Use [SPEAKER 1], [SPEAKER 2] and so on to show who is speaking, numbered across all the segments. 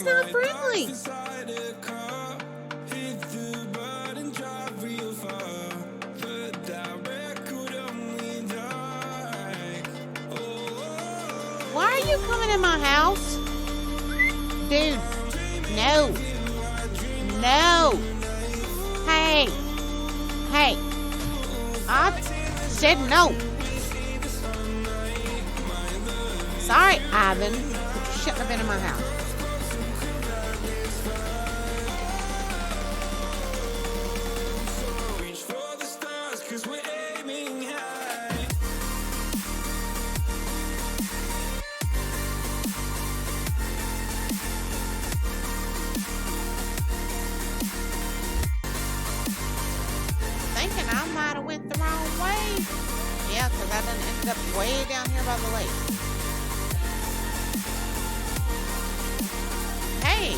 [SPEAKER 1] not friendly. Why are you coming in my house? Dude, no. No. Hey. Hey. I said no. Sorry, Ivan. You shouldn't have been in my house. Thinking I might have went the wrong way. Yeah, because I done ended up way down here by the lake. Hey!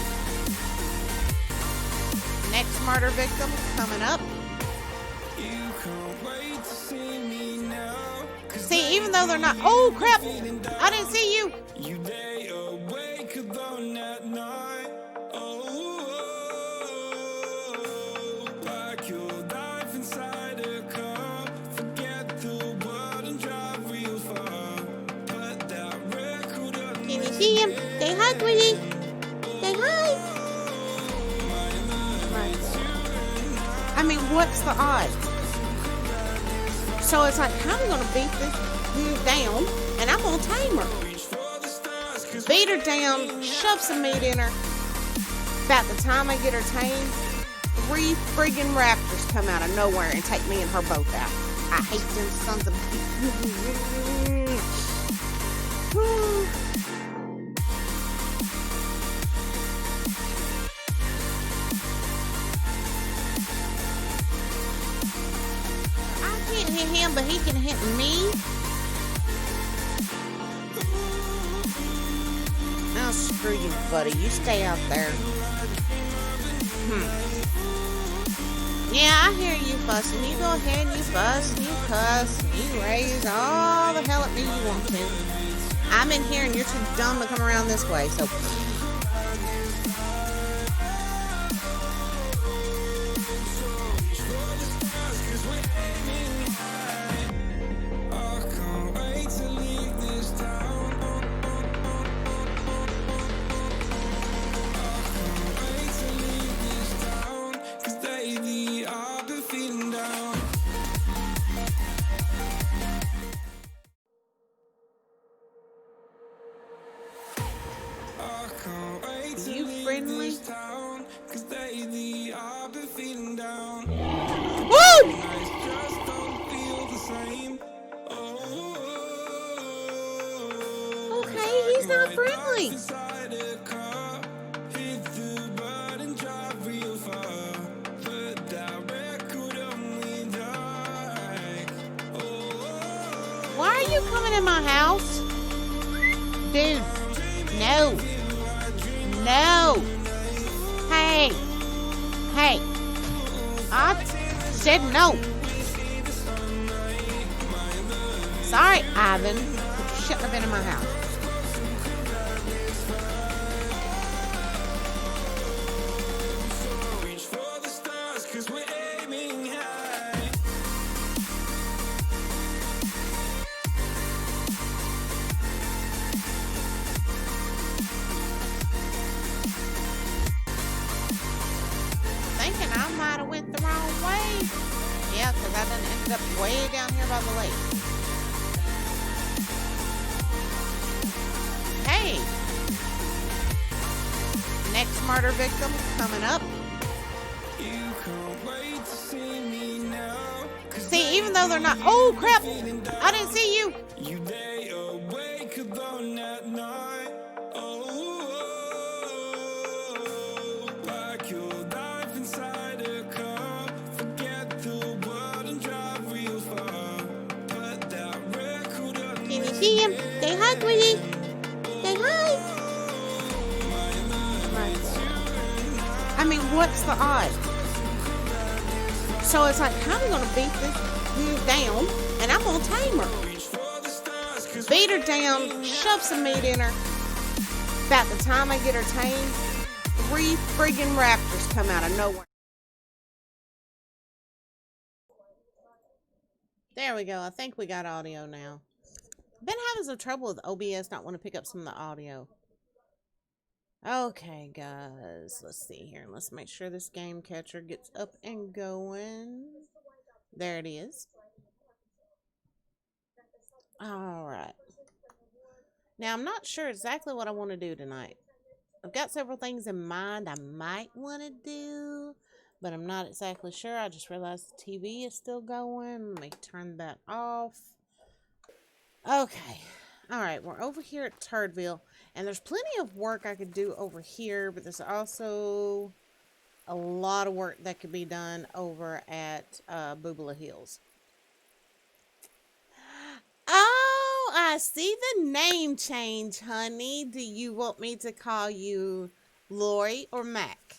[SPEAKER 1] Next murder victim coming up. See, even though they're not... Oh, crap! I didn't see you! Can you see him? Say hi, Queenie. Say hi. Right. I mean, what's the odds? So it's like, how am I going to beat this dude down? And I'm going to tame her. Beat her down, shove some meat in her. About the time I get her tamed, 3 friggin' raptors come out of nowhere and take me and her both out. I hate them sons of I can't hit him, but he can hit me. Now screw you, buddy. You stay out there. Yeah, I hear you fussing. You go ahead and you fuss and you cuss and you raise all the hell at me you want to. I'm in here and you're too dumb to come around this way, so... You friendly? Woo! Okay, he's not friendly. Why are you coming in my house? Dude, no. No. Hey. Hey. I said no. Sorry, Ivan. You shouldn't have been in my house. Thinking I might have went the wrong way. Yeah, because I done ended up way down here by the lake. Hey! Next murder victim coming up. See, even though they're not... Oh, crap! I didn't see you! Can you see him? Say hi, Queenie. Say hi. Right. I mean, what's the odds? So it's like, how am I going to beat this dude down? And I'm going to tame her. Beat her down, shove some meat in her. About the time I get her tamed, 3 friggin' raptors come out of nowhere. There we go. I think we got audio now. Been having some trouble with OBS not want to pick up some of the audio. Okay, guys. Let's see here. Let's make sure this game catcher gets up and going. There it is. Alright. Now, I'm not sure exactly what I want to do tonight. I've got several things in mind I might want to do, but I'm not exactly sure. I just realized the TV is still going. Let me turn that off. Okay. Alright, we're over here at Turdville, and there's plenty of work I could do over here, but there's also a lot of work that could be done over at Boobala Hills. Oh, I see the name change, honey. Do you want me to call you Lori or Mac?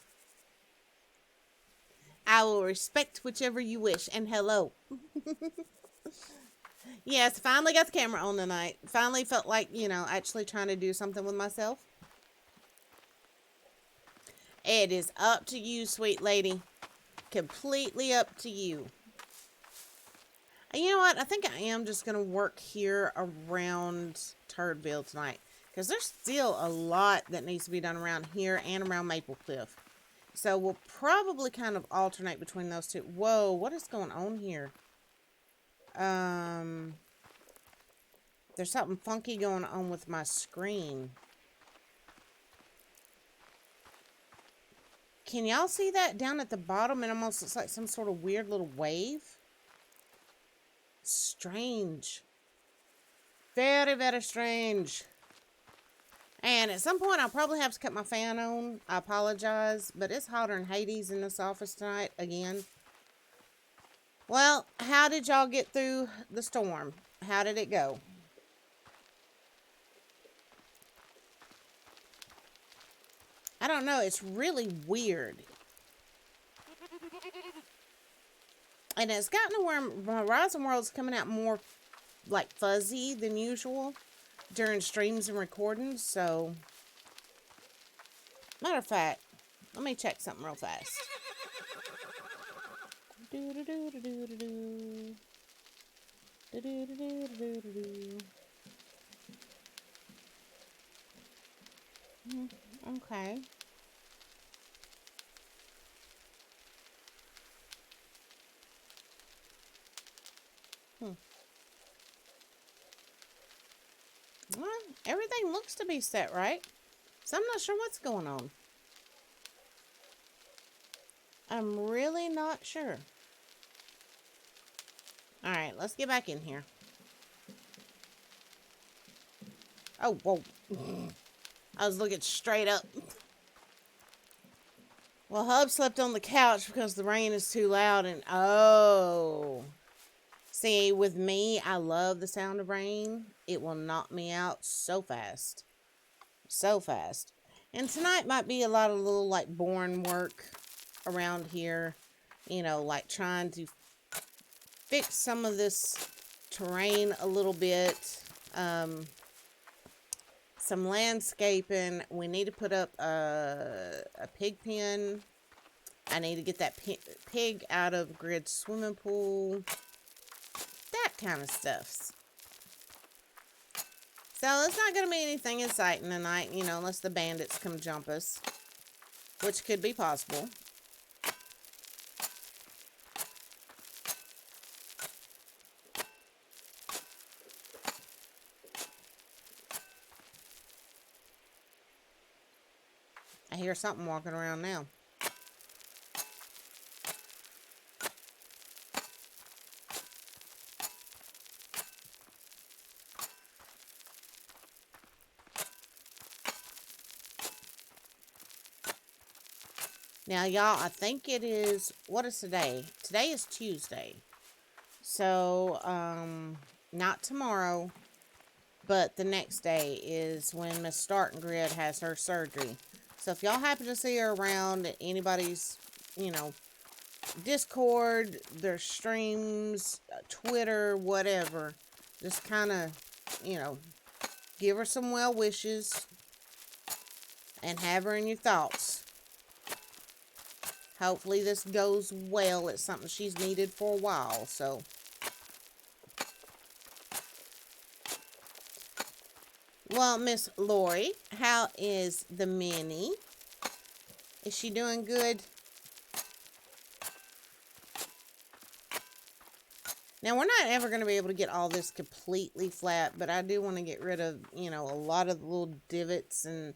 [SPEAKER 1] I will respect whichever you wish. And hello. Yes, finally got the camera on tonight. Finally felt like, actually trying to do something with myself. It is up to you, sweet lady. Completely up to you. And you know what? I think I am just going to work here around Turdville tonight. Because there's still a lot that needs to be done around here and around Maple Cliff. So we'll probably kind of alternate between those two. Whoa, what is going on here? There's something funky going on with my screen. Can y'all see that down at the bottom? It almost looks like some sort of weird little wave. Strange. Very, very strange. And at some point, I'll probably have to cut my fan on. I apologize, but it's hotter than Hades in this office tonight again. Well, how did y'all get through the storm? How did it go? I don't know. It's really weird. And it's gotten to where Horizon World's coming out more like fuzzy than usual during streams and recordings. So, matter of fact, let me check something real fast. Okay. Well, everything looks to be set right. So I'm not sure what's going on. I'm really not sure. Alright, let's get back in here. Oh, whoa. I was looking straight up. Well, Hub slept on the couch because the rain is too loud and... Oh. See, with me, I love the sound of rain. It will knock me out so fast. So fast. And tonight might be a lot of little, like, boring work around here. You know, like trying to fix some of this terrain a little bit. Some landscaping. We need to put up a pig pen. I need to get that pig out of Grid's swimming pool. That kind of stuff. So it's not going to be anything exciting tonight, you know, unless the bandits come jump us. Which could be possible. I hear something walking around now. Now, y'all, I think it is, what is today? Today is Tuesday. So, not tomorrow, but the next day is when Miss Starting Grid has her surgery. So, if y'all happen to see her around at anybody's, you know, Discord, their streams, Twitter, whatever, just kind of, you know, give her some well wishes and have her in your thoughts. Hopefully this goes well. It's something she's needed for a while, so. Well, Miss Lori, how is the Minnie? Is she doing good? Now, we're not ever going to be able to get all this completely flat, but I do want to get rid of, a lot of the little divots and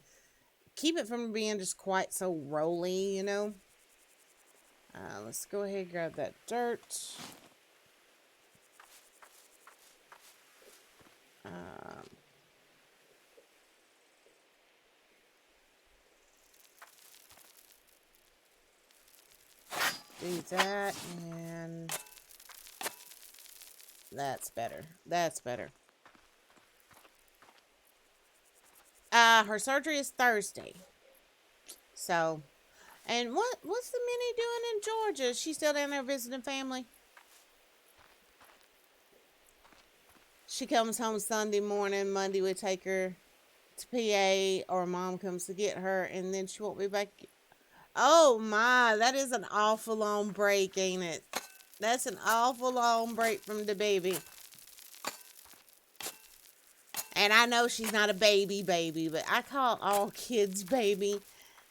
[SPEAKER 1] keep it from being just quite so rolly, Let's go ahead and grab that dirt. Do that, and that's better. That's better. Her surgery is Thursday. So, and what's the Minnie doing in Georgia? Is she still down there visiting family? She comes home Sunday morning. Monday we take her to PA, or mom comes to get her, and then she won't be back. Oh my, that is an awful long break, ain't it? That's an awful long break from the baby. And I know she's not a baby, but I call all kids baby.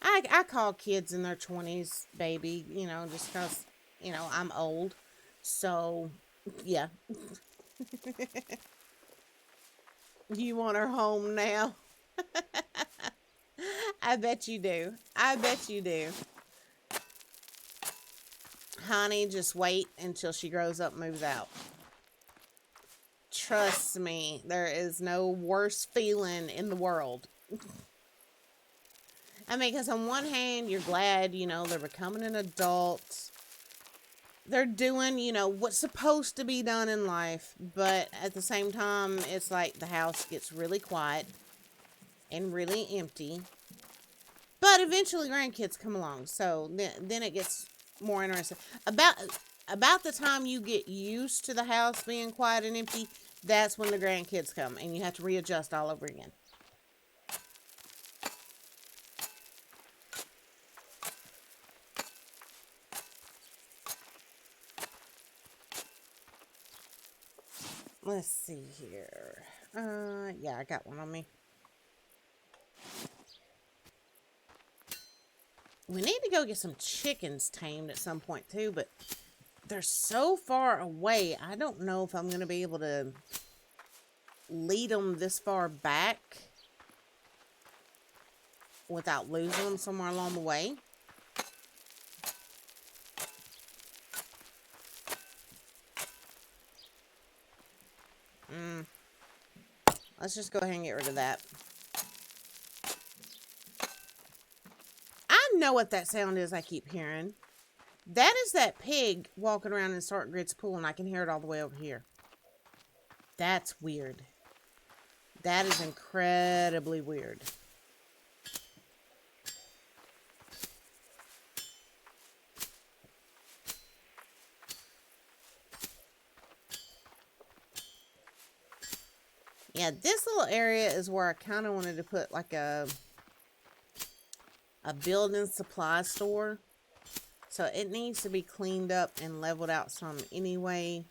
[SPEAKER 1] I call kids in their 20s baby, just because, I'm old. So, yeah. You want her home now? I bet you do. I bet you do. Honey, just wait until she grows up and moves out. Trust me, there is no worse feeling in the world. I mean, because on one hand, you're glad, they're becoming an adult. They're doing, what's supposed to be done in life. But at the same time, it's like the house gets really quiet and really empty. But eventually grandkids come along. So then it gets more interesting. About the time you get used to the house being quiet and empty, that's when the grandkids come. And you have to readjust all over again. Let's see here. Yeah, I got one on me. We need to go get some chickens tamed at some point too, but they're so far away. I don't know if I'm going to be able to lead them this far back without losing them somewhere along the way. Let's just go ahead and get rid of that. I know what that sound is I keep hearing. That is that pig walking around in Startgrid's pool, and I can hear it all the way over here. That's weird. That is incredibly weird. Yeah, this little area is where I kind of wanted to put like a building supply store. So it needs to be cleaned up and leveled out some anyway.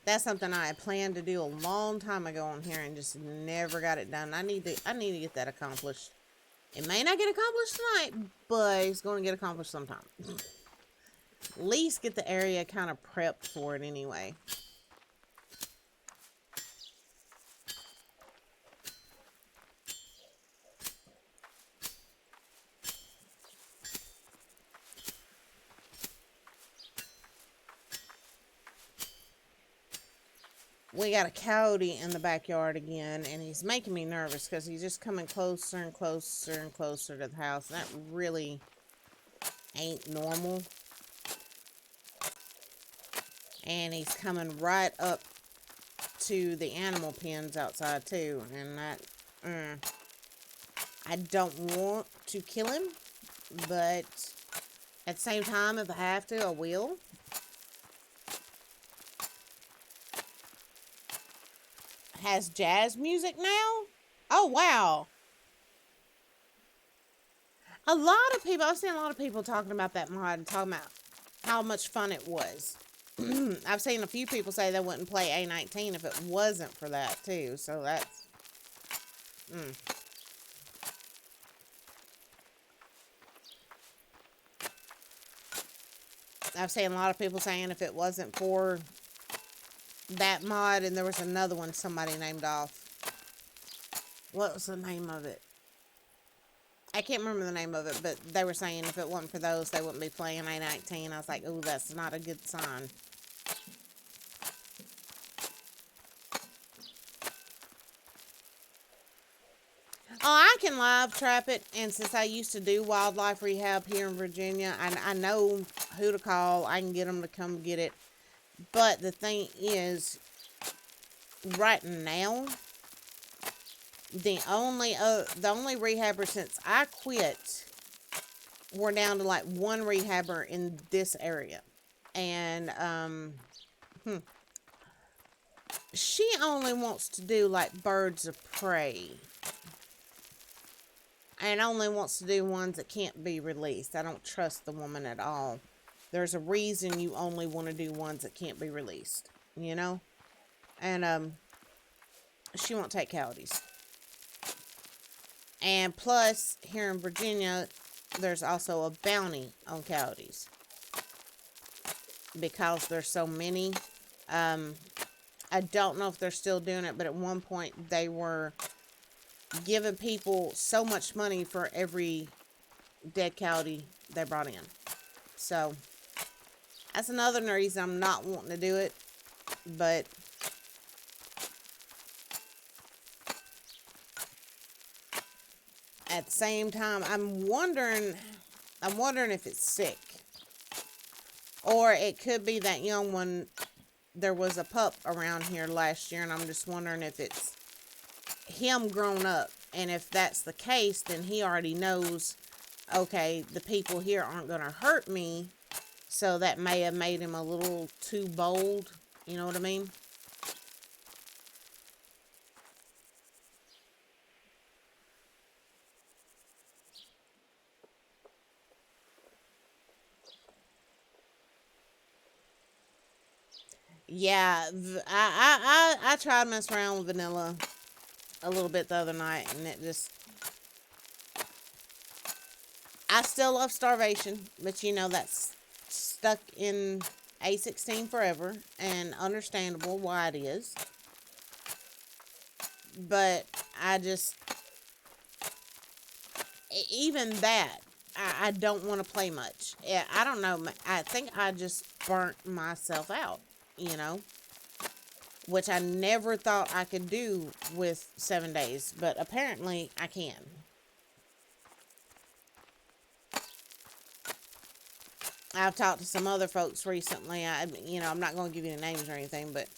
[SPEAKER 1] That's something I had planned to do a long time ago on here and just never got it done. I need to get that accomplished. It may not get accomplished tonight, but it's going to get accomplished sometime. At least get the area kind of prepped for it anyway. We got a coyote in the backyard again, and he's making me nervous because he's just coming closer and closer and closer to the house. And that really ain't normal. And he's coming right up to the animal pens outside too. And that, I don't want to kill him, but at the same time, if I have to, I will. has jazz music now. Oh, wow. I've seen a lot of people talking about that mod and talking about how much fun it was. I've seen a few people say they wouldn't play A19 if it wasn't for that, too. So that's... I've seen a lot of people saying if it wasn't for that mod, and there was another one somebody named off. What was the name of it? I can't remember the name of it, but they were saying if it wasn't for those, they wouldn't be playing A19. I was like, oh, that's not a good sign. Oh, I can live trap it, and since I used to do wildlife rehab here in Virginia, I know who to call. I can get them to come get it. But the thing is, right now, the only rehabber since I quit, we're down to like one rehabber in this area, and she only wants to do like birds of prey. And only wants to do ones that can't be released. I don't trust the woman at all. There's a reason you only want to do ones that can't be released, you know? And, she won't take coyotes. And plus, here in Virginia, there's also a bounty on coyotes. Because there's so many. I don't know if they're still doing it, but at one point they were giving people so much money for every dead coyote they brought in. So, that's another reason I'm not wanting to do it. But at the same time, I'm wondering if it's sick. Or it could be that young one. There was a pup around here last year, and I'm just wondering if it's him grown up. And if that's the case, then he already knows, okay, the people here aren't going to hurt me. So that may have made him a little too bold. You know what I mean? Yeah, I tried messing around with vanilla a little bit the other night, and it just... I still love starvation, but you know that's stuck in A16 forever, and understandable why it is. But I just... even that, I don't want to play much. I don't know. I think I just burnt myself out, you know? Which I never thought I could do with 7 days. But apparently, I can. I've talked to some other folks recently. I'm not going to give you the names or anything, but...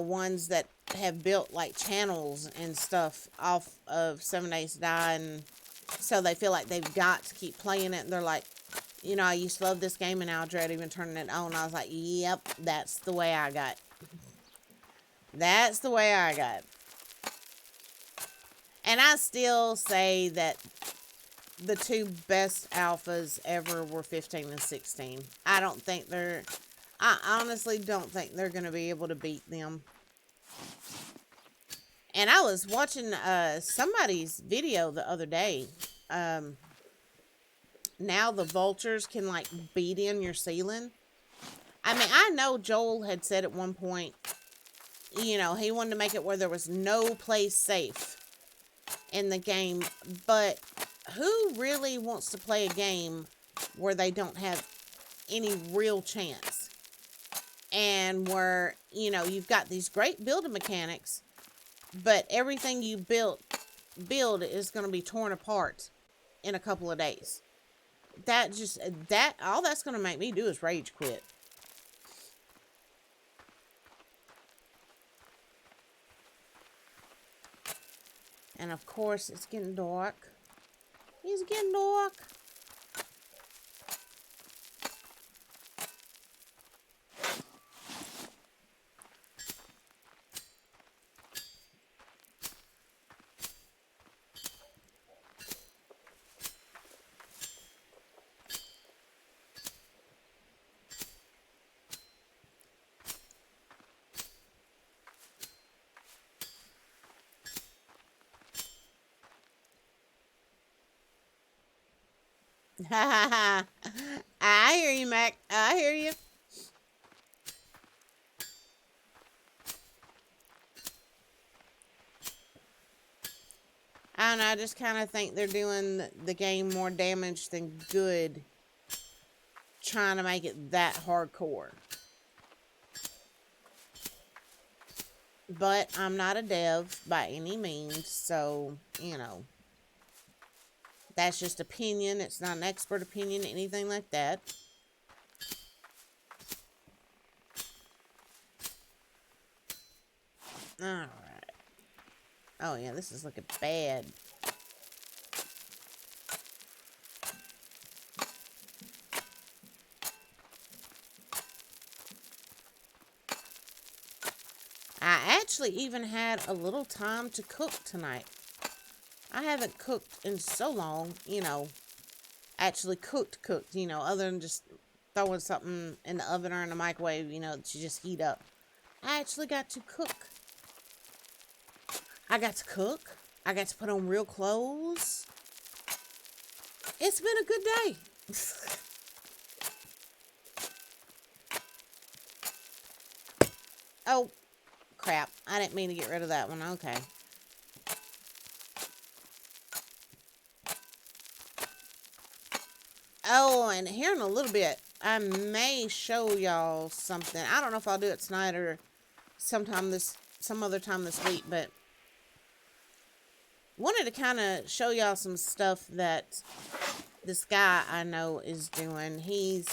[SPEAKER 1] ones that have built, like, channels and stuff off of 7 Days to Die, and so they feel like they've got to keep playing it, and they're like, I used to love this game, and now I dread even turning it on. I was like, yep, that's the way I got. That's the way I got. And I still say that the two best alphas ever were 15 and 16. I honestly don't think they're going to be able to beat them. And I was watching somebody's video the other day. Now the vultures can, like, beat in your ceiling. I mean, I know Joel had said at one point, he wanted to make it where there was no place safe in the game. But who really wants to play a game where they don't have any real chance? And where, you've got these great building mechanics, but everything you build is going to be torn apart in a couple of days. All that's going to make me do is rage quit. And of course, it's getting dark. It's getting dark. I hear you, Mac. I hear you. I don't know. I just kind of think they're doing the game more damage than good, trying to make it that hardcore. But I'm not a dev by any means, so, you know, that's just opinion. It's not an expert opinion, anything like that. Alright. Oh, yeah, this is looking bad. I actually even had a little time to cook tonight. I haven't cooked in so long, you know, actually cooked, you know, other than just throwing something in the oven or in the microwave, you know, to just heat up. I actually got to cook. I got to cook. I got to put on real clothes. It's been a good day. Oh, crap. I didn't mean to get rid of that one. Okay. Oh, and here in a little bit, I may show y'all something. I don't know if I'll do it tonight or some other time this week, but wanted to kind of show y'all some stuff that this guy I know is doing. He's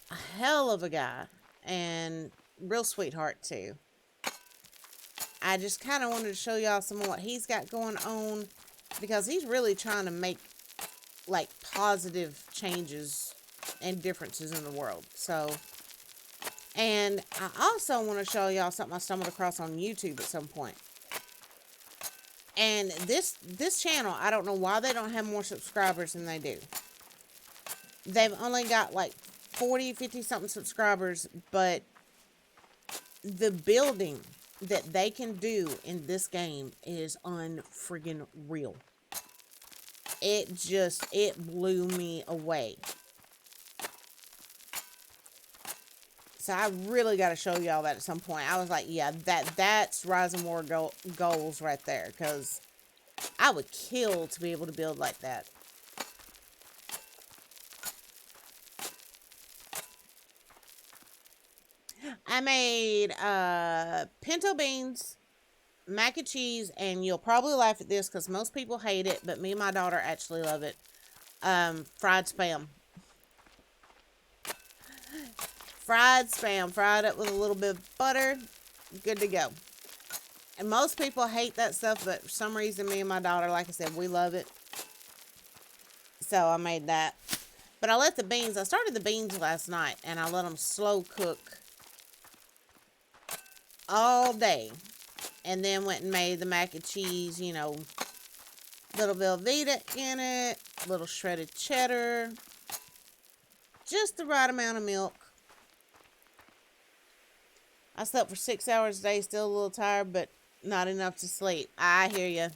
[SPEAKER 1] a hell of a guy and real sweetheart too. I just kind of wanted to show y'all some of what he's got going on because he's really trying to make like positive changes and differences in the world. So, and I also want to show y'all something I stumbled across on YouTube at some point. And this channel, I don't know why they don't have more subscribers than they do. They've only got like 40, 50 something subscribers, but the building that they can do in this game is unfriggin' real. It blew me away. So I really got to show y'all that at some point. I was like, yeah, that's Rising War goals right there. Because I would kill to be able to build like that. I made pinto beans, mac and cheese, and you'll probably laugh at this because most people hate it, but me and my daughter actually love it. Fried spam. Fried spam, fried up with a little bit of butter, good to go. And most people hate that stuff, but for some reason, me and my daughter, like I said, we love it. So I made that. But I started the beans last night, and I let them slow cook all day. And then went and made the mac and cheese, you know, little Velveeta in it, little shredded cheddar, just the right amount of milk. I slept for 6 hours a day, still a little tired, but not enough to sleep. I hear you.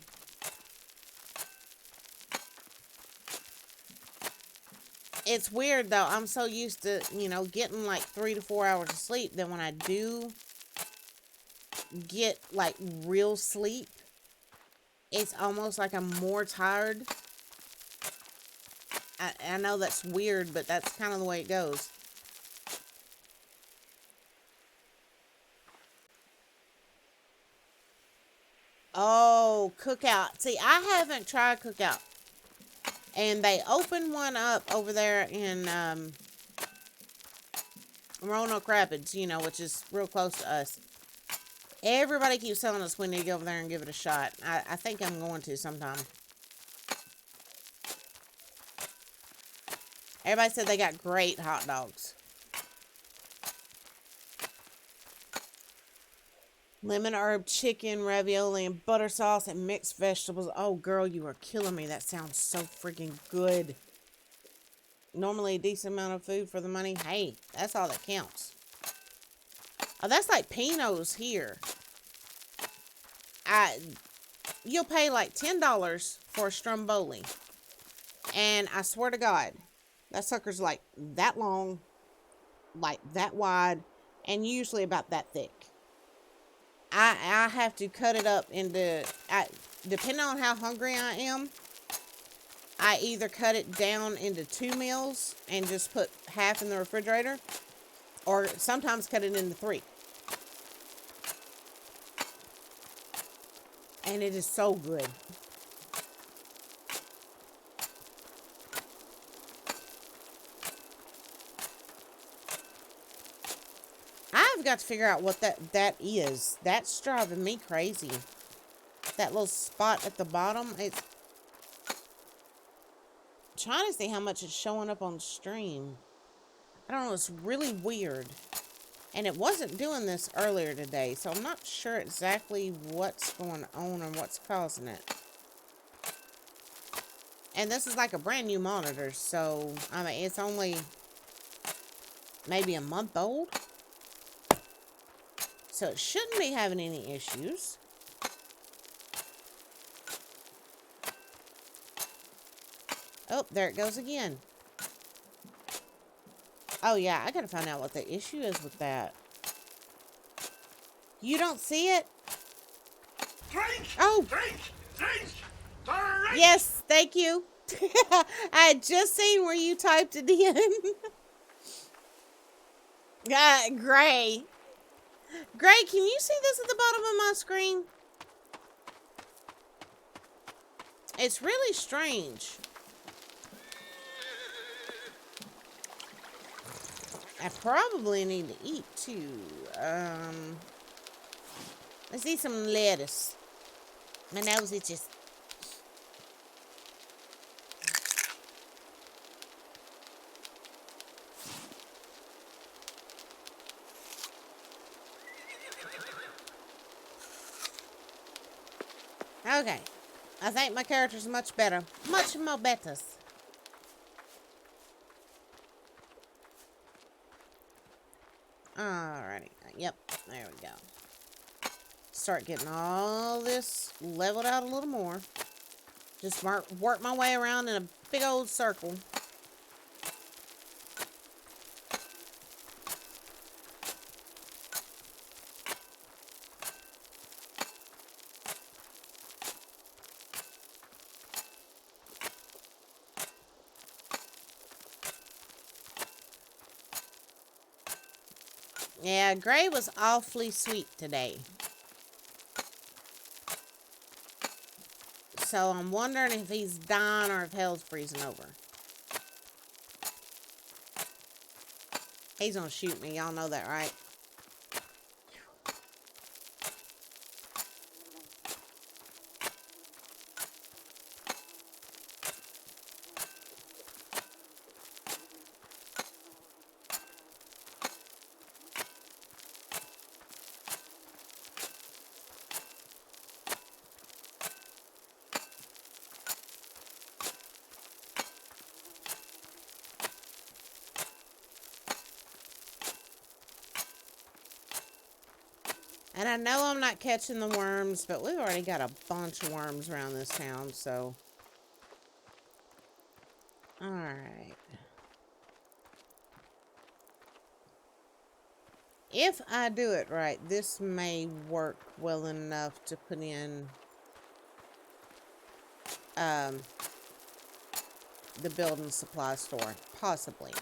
[SPEAKER 1] It's weird, though. I'm so used to, you know, getting like 3 to 4 hours of sleep that when I do get like real sleep, it's almost like I'm more tired. I know that's weird, but that's kind of the way it goes. Oh, Cookout. See, I haven't tried Cookout. And they opened one up over there in Roanoke Rapids, you know, which is real close to us. Everybody keeps telling us we need to go over there and give it a shot. I think I'm going to sometime. Everybody said they got great hot dogs. Lemon herb chicken, ravioli, and butter sauce, and mixed vegetables. Oh, girl, you are killing me. That sounds so freaking good. Normally a decent amount of food for the money. Hey, that's all that counts. Oh, that's like Pinto's here. You'll pay like $10 for a stromboli. And I swear to God, that sucker's like that long, like that wide, and usually about that thick. I have to cut it up into, depending on how hungry I am, I either cut it down into 2 meals and just put half in the refrigerator, or sometimes cut it into 3. And it is so good. I've got to figure out what that is. That's driving me crazy. That little spot at the bottom. It's trying to see how much it's showing up on stream. I don't know. It's really weird. And it wasn't doing this earlier today, so I'm not sure exactly what's going on or what's causing it. And this is like a brand new monitor, so I mean, it's only maybe a month old. So it shouldn't be having any issues. Oh, there it goes again. Oh yeah, I gotta find out what the issue is with that. You don't see it?
[SPEAKER 2] Drink!
[SPEAKER 1] Oh!
[SPEAKER 2] Drink! Drink! Drink!
[SPEAKER 1] Yes, thank you. I had just seen where you typed it in. Gray. Gray, can you see this at the bottom of my screen? It's really strange. I probably need to eat too. Let's eat some lettuce. My nose itches. Okay. I think my character's much better. Much more better. Alrighty. Yep. There we go. Start getting all this leveled out a little more. Just work my way around in a big old circle. Yeah, Gray was awfully sweet today. So I'm wondering if he's dying or if hell's freezing over. He's gonna shoot me, y'all know that, right? And I know I'm not catching the worms, but we've already got a bunch of worms around this town, so. Alright. If I do it right, this may work well enough to put in the building supply store. Possibly.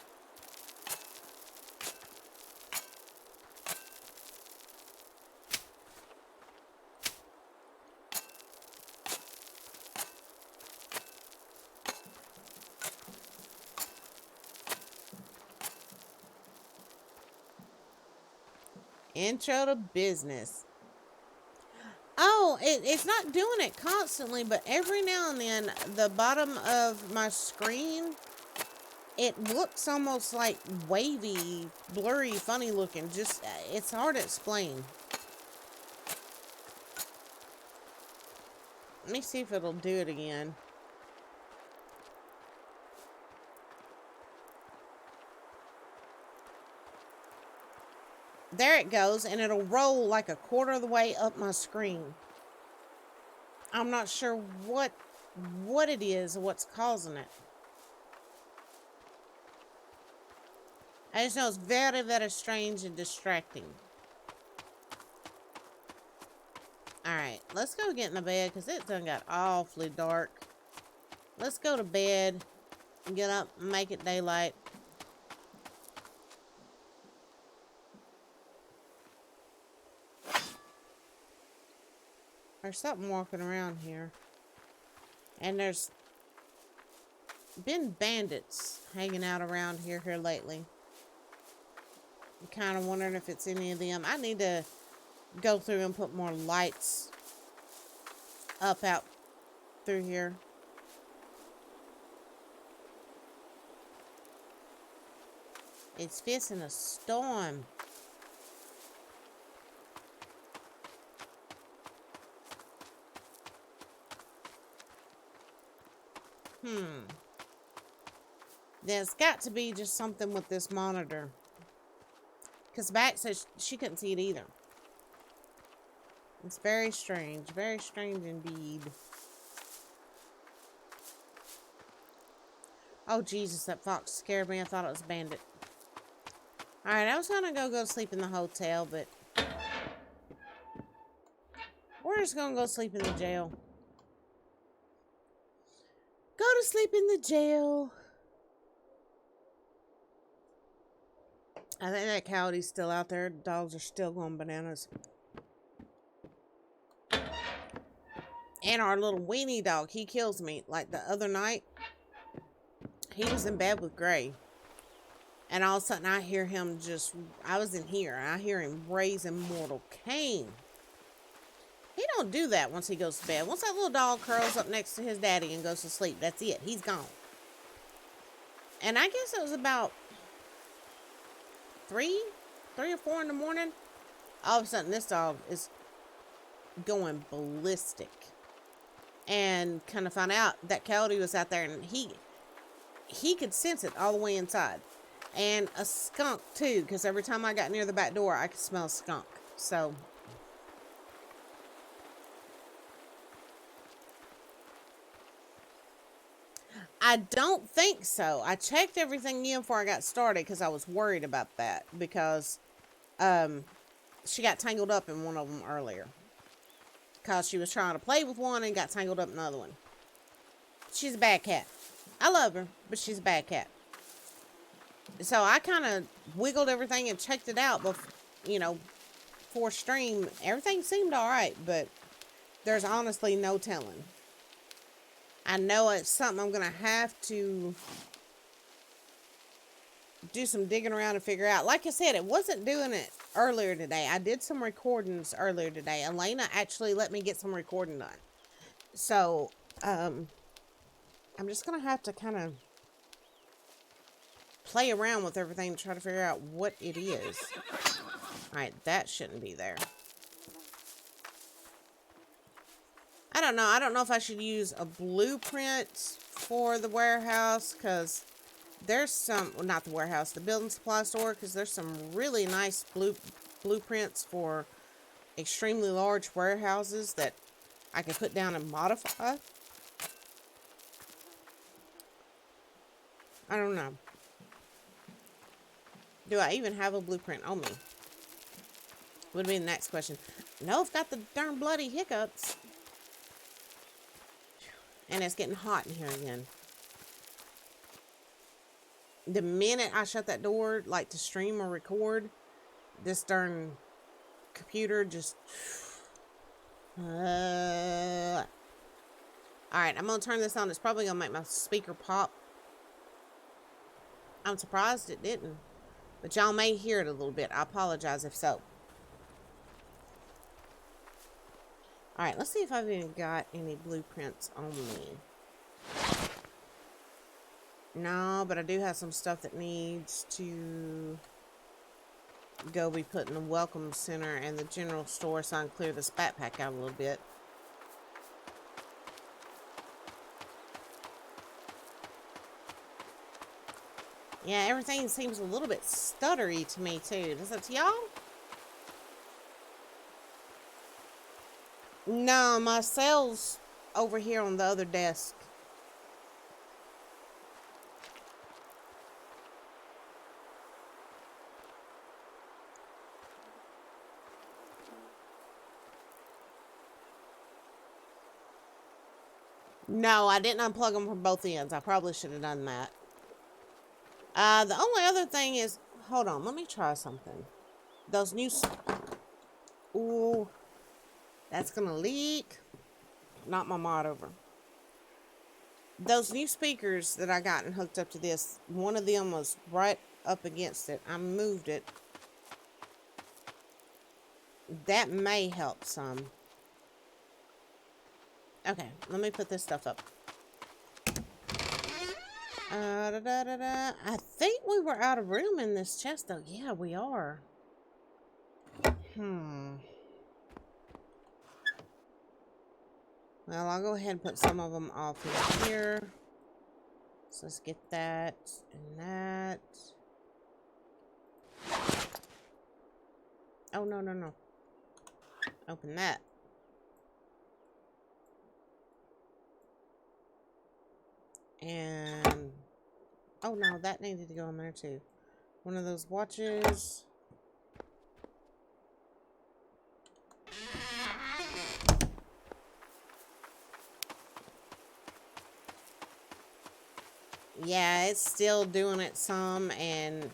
[SPEAKER 1] Intro to business. Oh, it's not doing it constantly, but every now and then, the bottom of my screen, it looks almost like wavy, blurry, funny looking. Just, it's hard to explain. Let me see if it'll do it again. There it goes, and it'll roll like a quarter of the way up my screen. I'm not sure what it is or what's causing it. I just know it's very, very strange and distracting. Alright, let's go get in the bed because it done got awfully dark. Let's go to bed and get up and make it daylight. There's something walking around here. And there's been bandits hanging out around here lately. I'm kind of wondering if it's any of them. I need to go through and put more lights up out through here. It's facing a storm. There's got to be just something with this monitor. Because Back says she couldn't see it either. It's very strange. Very strange indeed. Oh, Jesus, that fox scared me. I thought it was a bandit. Alright, I was going to go to sleep in the hotel, but we're just going to go sleep in the jail. Go to sleep in the jail. I think that coyote's still out there. The dogs are still going bananas. And our little weenie dog, he kills me. Like the other night, he was in bed with Gray. And all of a sudden I hear him I was in here. I hear him raising mortal Cain. He don't do that once he goes to bed. Once that little dog curls up next to his daddy and goes to sleep, that's it. He's gone. And I guess it was about 3 or 4 in the morning. All of a sudden this dog is going ballistic. And kind of found out that coyote was out there, and he could sense it all the way inside. And a skunk too, because every time I got near the back door I could smell a skunk. So I don't think so. I checked everything in before I got started because I was worried about that, because she got tangled up in one of them earlier. Because she was trying to play with one and got tangled up in another one. She's a bad cat. I love her, but she's a bad cat. So I kind of wiggled everything and checked it out before stream. Everything seemed alright, but there's honestly no telling. I know it's something I'm going to have to do some digging around and figure out. Like I said, it wasn't doing it earlier today. I did some recordings earlier today. Elena actually let me get some recording done. So, I'm just going to have to kind of play around with everything to try to figure out what it is. Alright, that shouldn't be there. I don't know. I don't know if I should use a blueprint for the warehouse, because there's some, well, not the warehouse, the building supply store, because there's some really nice blueprints for extremely large warehouses that I can put down and modify. I don't know. Do I even have a blueprint on me? Would be the next question. No, I've got the darn bloody hiccups. And it's getting hot in here again. The minute I shut that door, like to stream or record, this darn computer just... Alright, I'm going to turn this on. It's probably going to make my speaker pop. I'm surprised it didn't. But y'all may hear it a little bit. I apologize if so. Alright, let's see if I've even got any blueprints on me. No, but I do have some stuff that needs to go be put in the welcome center and the general store, so I can clear this backpack out a little bit. Yeah, everything seems a little bit stuttery to me too. Does it to y'all? No, my cell's over here on the other desk. No, I didn't unplug them from both ends. I probably should have done that. The only other thing is, hold on, let me try something. Those new, ooh, that's gonna leak. Not my mod over. Those new speakers that I got and hooked up to this, one of them was right up against it. I moved it. That may help some. Okay, let me put this stuff up. I think we were out of room in this chest, though. Yeah, we are. Well, I'll go ahead and put some of them off in here. So let's get that and that. Oh, no, no, no. Open that. And... oh, no, that needed to go in there, too. One of those watches. Yeah, it's still doing it some, and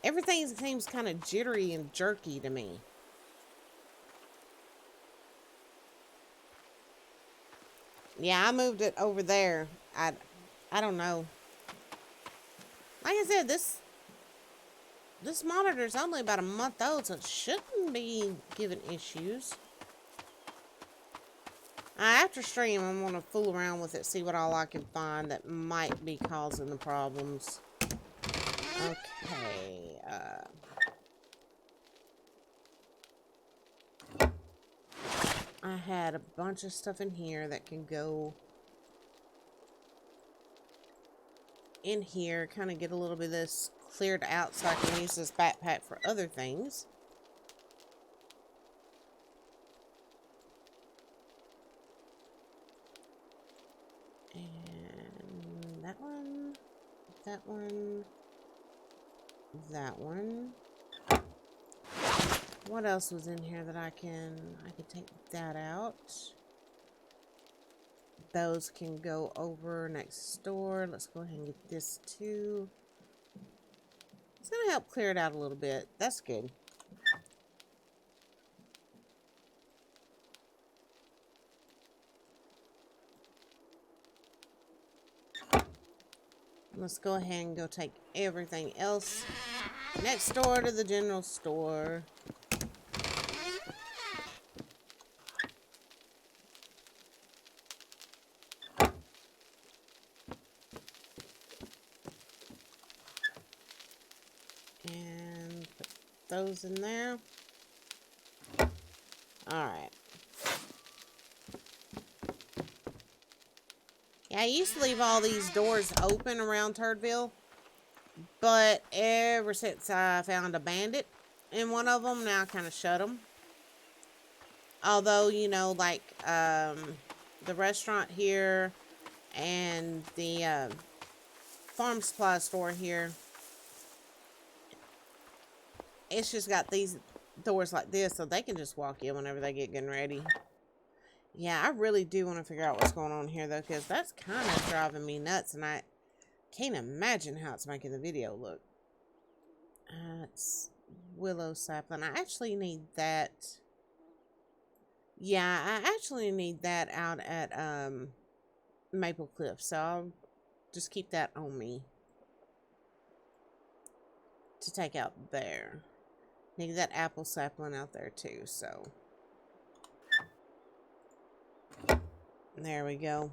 [SPEAKER 1] everything seems kind of jittery and jerky to me. Yeah, I moved it over there. I don't know. Like I said, this monitor's only about a month old, so it shouldn't be giving issues. After stream, I'm going to fool around with it, see what all I can find that might be causing the problems. Okay, I had a bunch of stuff in here that can go in here, kind of get a little bit of this cleared out so I can use this backpack for other things. And that one, that one, that one. What else was in here that I could take that out. Those can go over next door. Let's go ahead and get this too. It's gonna help clear it out a little bit. That's good. Let's go ahead and go take everything else next door to the general store. And put those in there. Alright. Yeah, I used to leave all these doors open around Turdville, but ever since I found a bandit in one of them, now I kind of shut them. Although, you know, like, the restaurant here and the farm supply store here, it's just got these doors like this, so they can just walk in whenever they get getting ready. Yeah, I really do want to figure out what's going on here, though, because that's kind of driving me nuts, and I can't imagine how it's making the video look. It's willow sapling. I actually need that. Yeah, I actually need that out at Maple Cliff, so I'll just keep that on me to take out there. Need that apple sapling out there too, so there we go.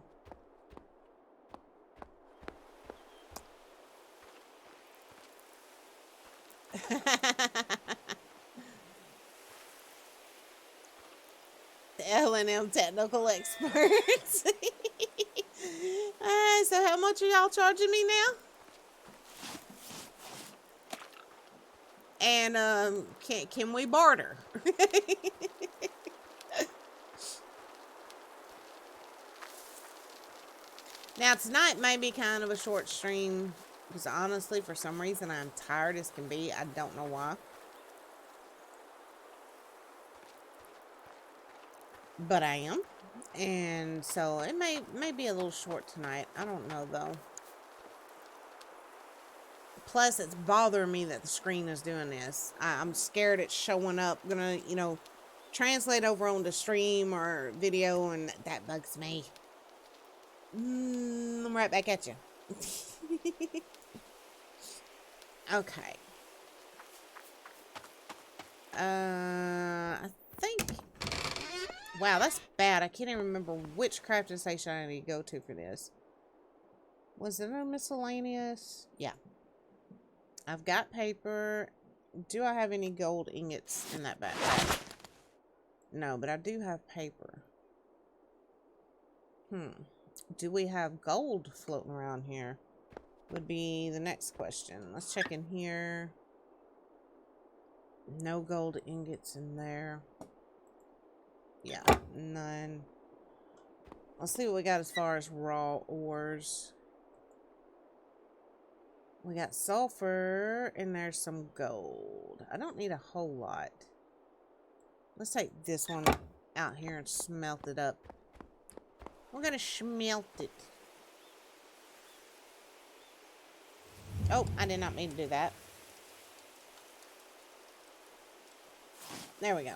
[SPEAKER 1] The L&M technical experts. So how much are y'all charging me now? And can we barter? Now tonight may be kind of a short stream because honestly, for some reason, I'm tired as can be. I don't know why. but I am. And so it may be a little short tonight. I don't know though. Plus, it's bothering me that the screen is doing this. I'm scared it's showing up, gonna, translate over onto stream or video, and that bugs me. I'm right back at you. Okay. I think... Wow, that's bad. I can't even remember which crafting station I need to go to for this. Was it a miscellaneous? Yeah. I've got paper. Do I have any gold ingots in that backpack? No, but I do have paper. Do we have gold floating around here? Would be the next question. Let's check in here. No gold ingots in there. Yeah, none. Let's see what we got as far as raw ores. We got sulfur, and there's some gold. I don't need a whole lot. Let's take this one out here and smelt it up. We're gonna smelt it. Oh, I did not mean to do that. There we go.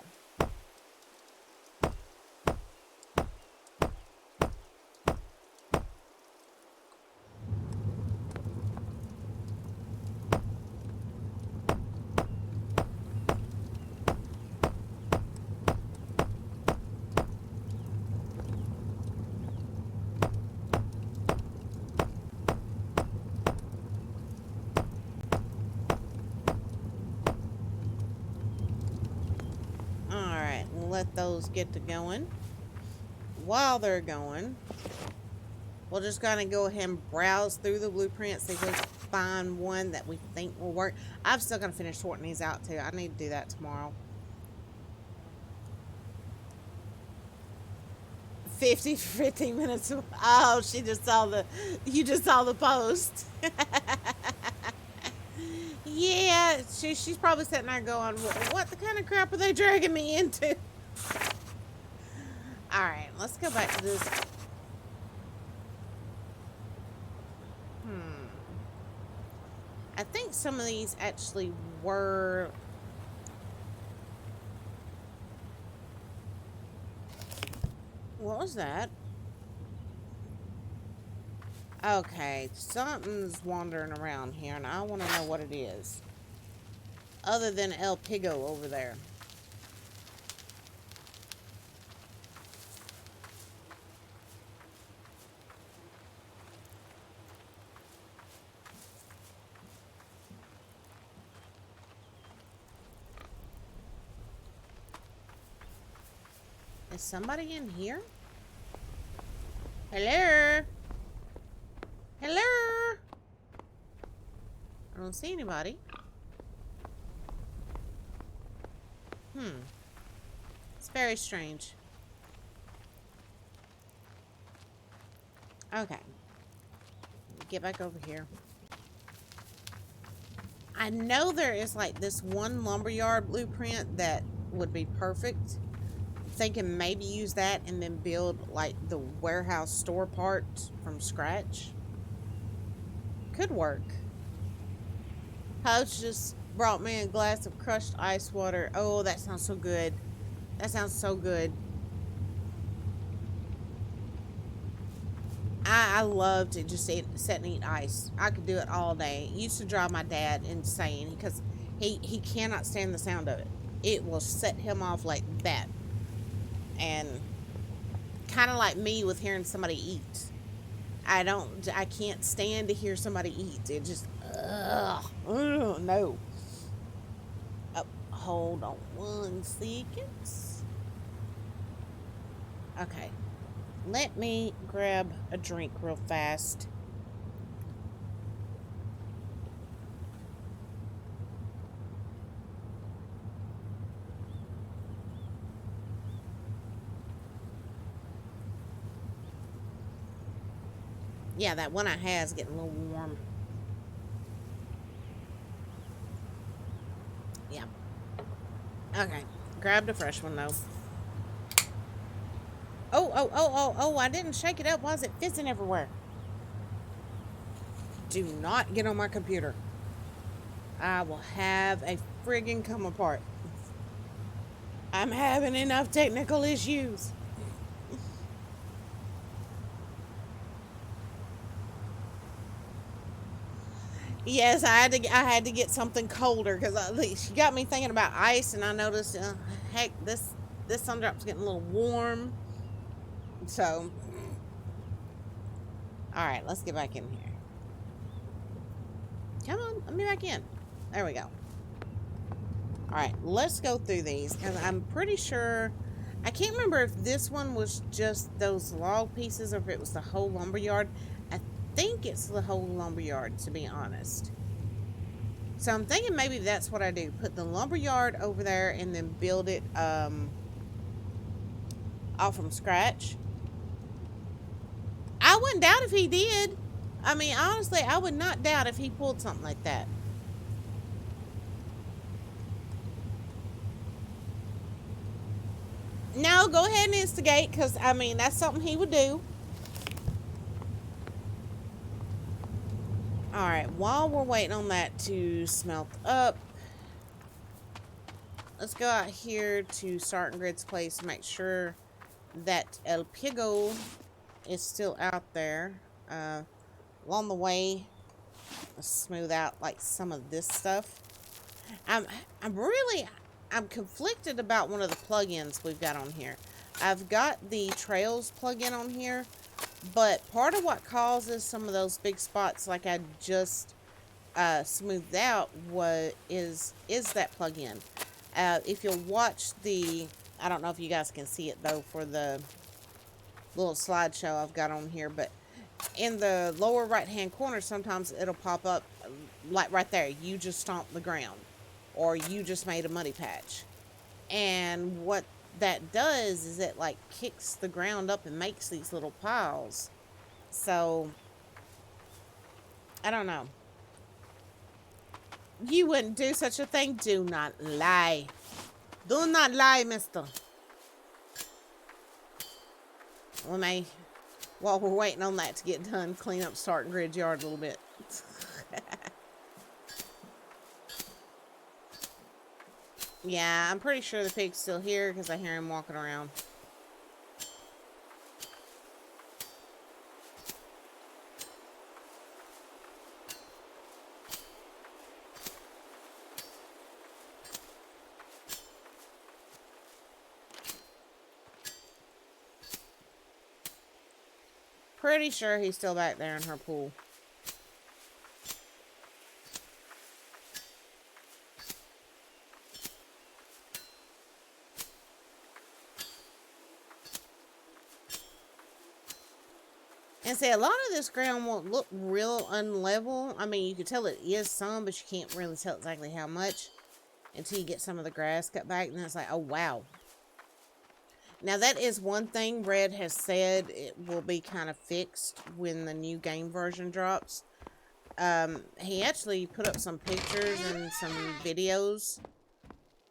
[SPEAKER 1] Let those get to going. While they're going, we're just gonna go ahead and browse through the blueprints, see if we can find one that we think will work. I'm still gonna finish sorting these out too. I need to do that tomorrow. 15 minutes. Oh, you just saw the post. Yeah, she's probably sitting there going, what the kind of crap are they dragging me into? Alright, let's go back to this. I think some of these actually were... What was that? Okay, something's wandering around here, and I want to know what it is. Other than El Pigo over there. Is somebody in here? Hello? Hello? I don't see anybody. It's very strange. Okay. Get back over here. I know there is like this one lumberyard blueprint that would be perfect. Thinking maybe use that and then build like the warehouse store part from scratch. Could work. Poach just brought me a glass of crushed ice water. Oh, that sounds so good. That sounds so good. I love to just sit and eat ice. I could do it all day. It used to drive my dad insane because he cannot stand the sound of it. It will set him off like that. And kind of like me with hearing somebody eat. I can't stand to hear somebody eat. It just, no. Oh, hold on 1 second. Okay. Let me grab a drink real fast. Yeah, that one I had is getting a little warm. Yeah. Okay. Grabbed a fresh one, though. Oh, I didn't shake it up. Why is it fizzing everywhere? Do not get on my computer. I will have a friggin' come apart. I'm having enough technical issues. Yes, I had to get something colder because she got me thinking about ice, and I noticed, heck, this sun drop's getting a little warm. So, all right, let's get back in here. Come on, let me back in. There we go. All right, let's go through these because I'm pretty sure. I can't remember if this one was just those log pieces or if it was the whole lumberyard. I think it's the whole lumberyard, to be honest. So I'm thinking maybe that's what I do. Put the lumberyard over there and then build it all from scratch. I wouldn't doubt if he did. I mean, honestly, I would not doubt if he pulled something like that. No, go ahead and instigate, because, I mean, that's something he would do. Alright, while we're waiting on that to smelt up, let's go out here to Starting Grid's place and make sure that El Pigo is still out there. Along the way, let's smooth out, like, some of this stuff. I'm conflicted about one of the plugins we've got on here. I've got the Trails plugin on here, but part of what causes some of those big spots, like I just smoothed out, is that plugin. If you'll watch I don't know if you guys can see it though for the little slideshow I've got on here, but in the lower right hand corner, sometimes it'll pop up like right there. You just stomped the ground, or you just made a muddy patch. And what that does is it like kicks the ground up and makes these little piles. So I don't know. You wouldn't do such a thing. Do not lie. Do not lie, mister. We may, while we're waiting on that to get done, clean up Starting Grid yard a little bit. Yeah, I'm pretty sure the pig's still here because I hear him walking around. Pretty sure he's still back there in her pool. And see, a lot of this ground won't look real unlevel. I mean, you can tell it is some, but you can't really tell exactly how much until you get some of the grass cut back. And then it's like, oh, wow. Now, that is one thing Red has said it will be kind of fixed when the new game version drops. He actually put up some pictures and some videos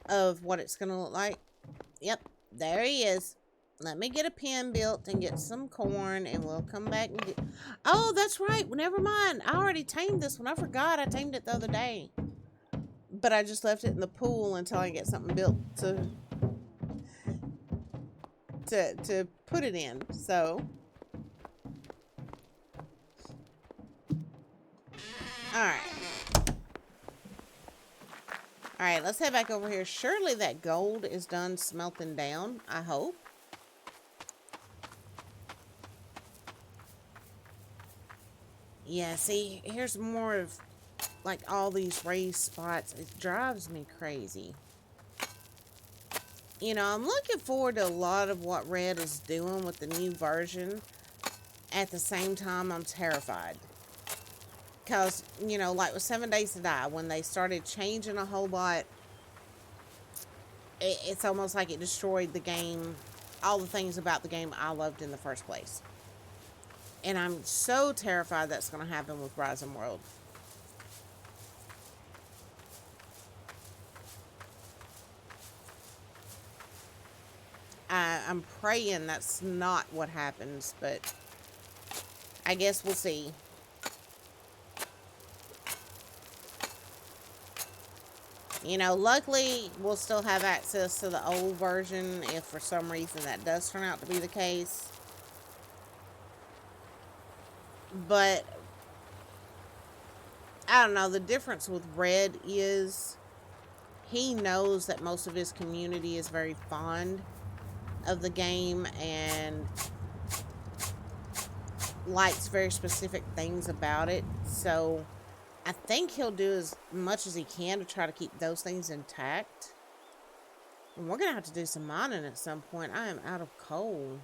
[SPEAKER 1] of what it's going to look like. Yep, there he is. Let me get a pen built and get some corn, and we'll come back and get... Oh, that's right. Well, never mind. I already tamed this one. I forgot I tamed it the other day. But I just left it in the pool until I get something built to put it in. So... Alright. Alright, let's head back over here. Surely that gold is done smelting down. I hope. Yeah, see, here's more of, like, all these raised spots. It drives me crazy. You know, I'm looking forward to a lot of what Red is doing with the new version. At the same time, I'm terrified. Because, you know, like with 7 Days to Die, when they started changing a whole lot, it's almost like it destroyed the game, all the things about the game I loved in the first place. And I'm so terrified that's going to happen with Rising World. I'm praying that's not what happens, but I guess we'll see. You know, luckily, we'll still have access to the old version if for some reason that does turn out to be the case. But, I don't know, the difference with Red is he knows that most of his community is very fond of the game and likes very specific things about it. So, I think he'll do as much as he can to try to keep those things intact. And we're going to have to do some mining at some point. I am out of coal.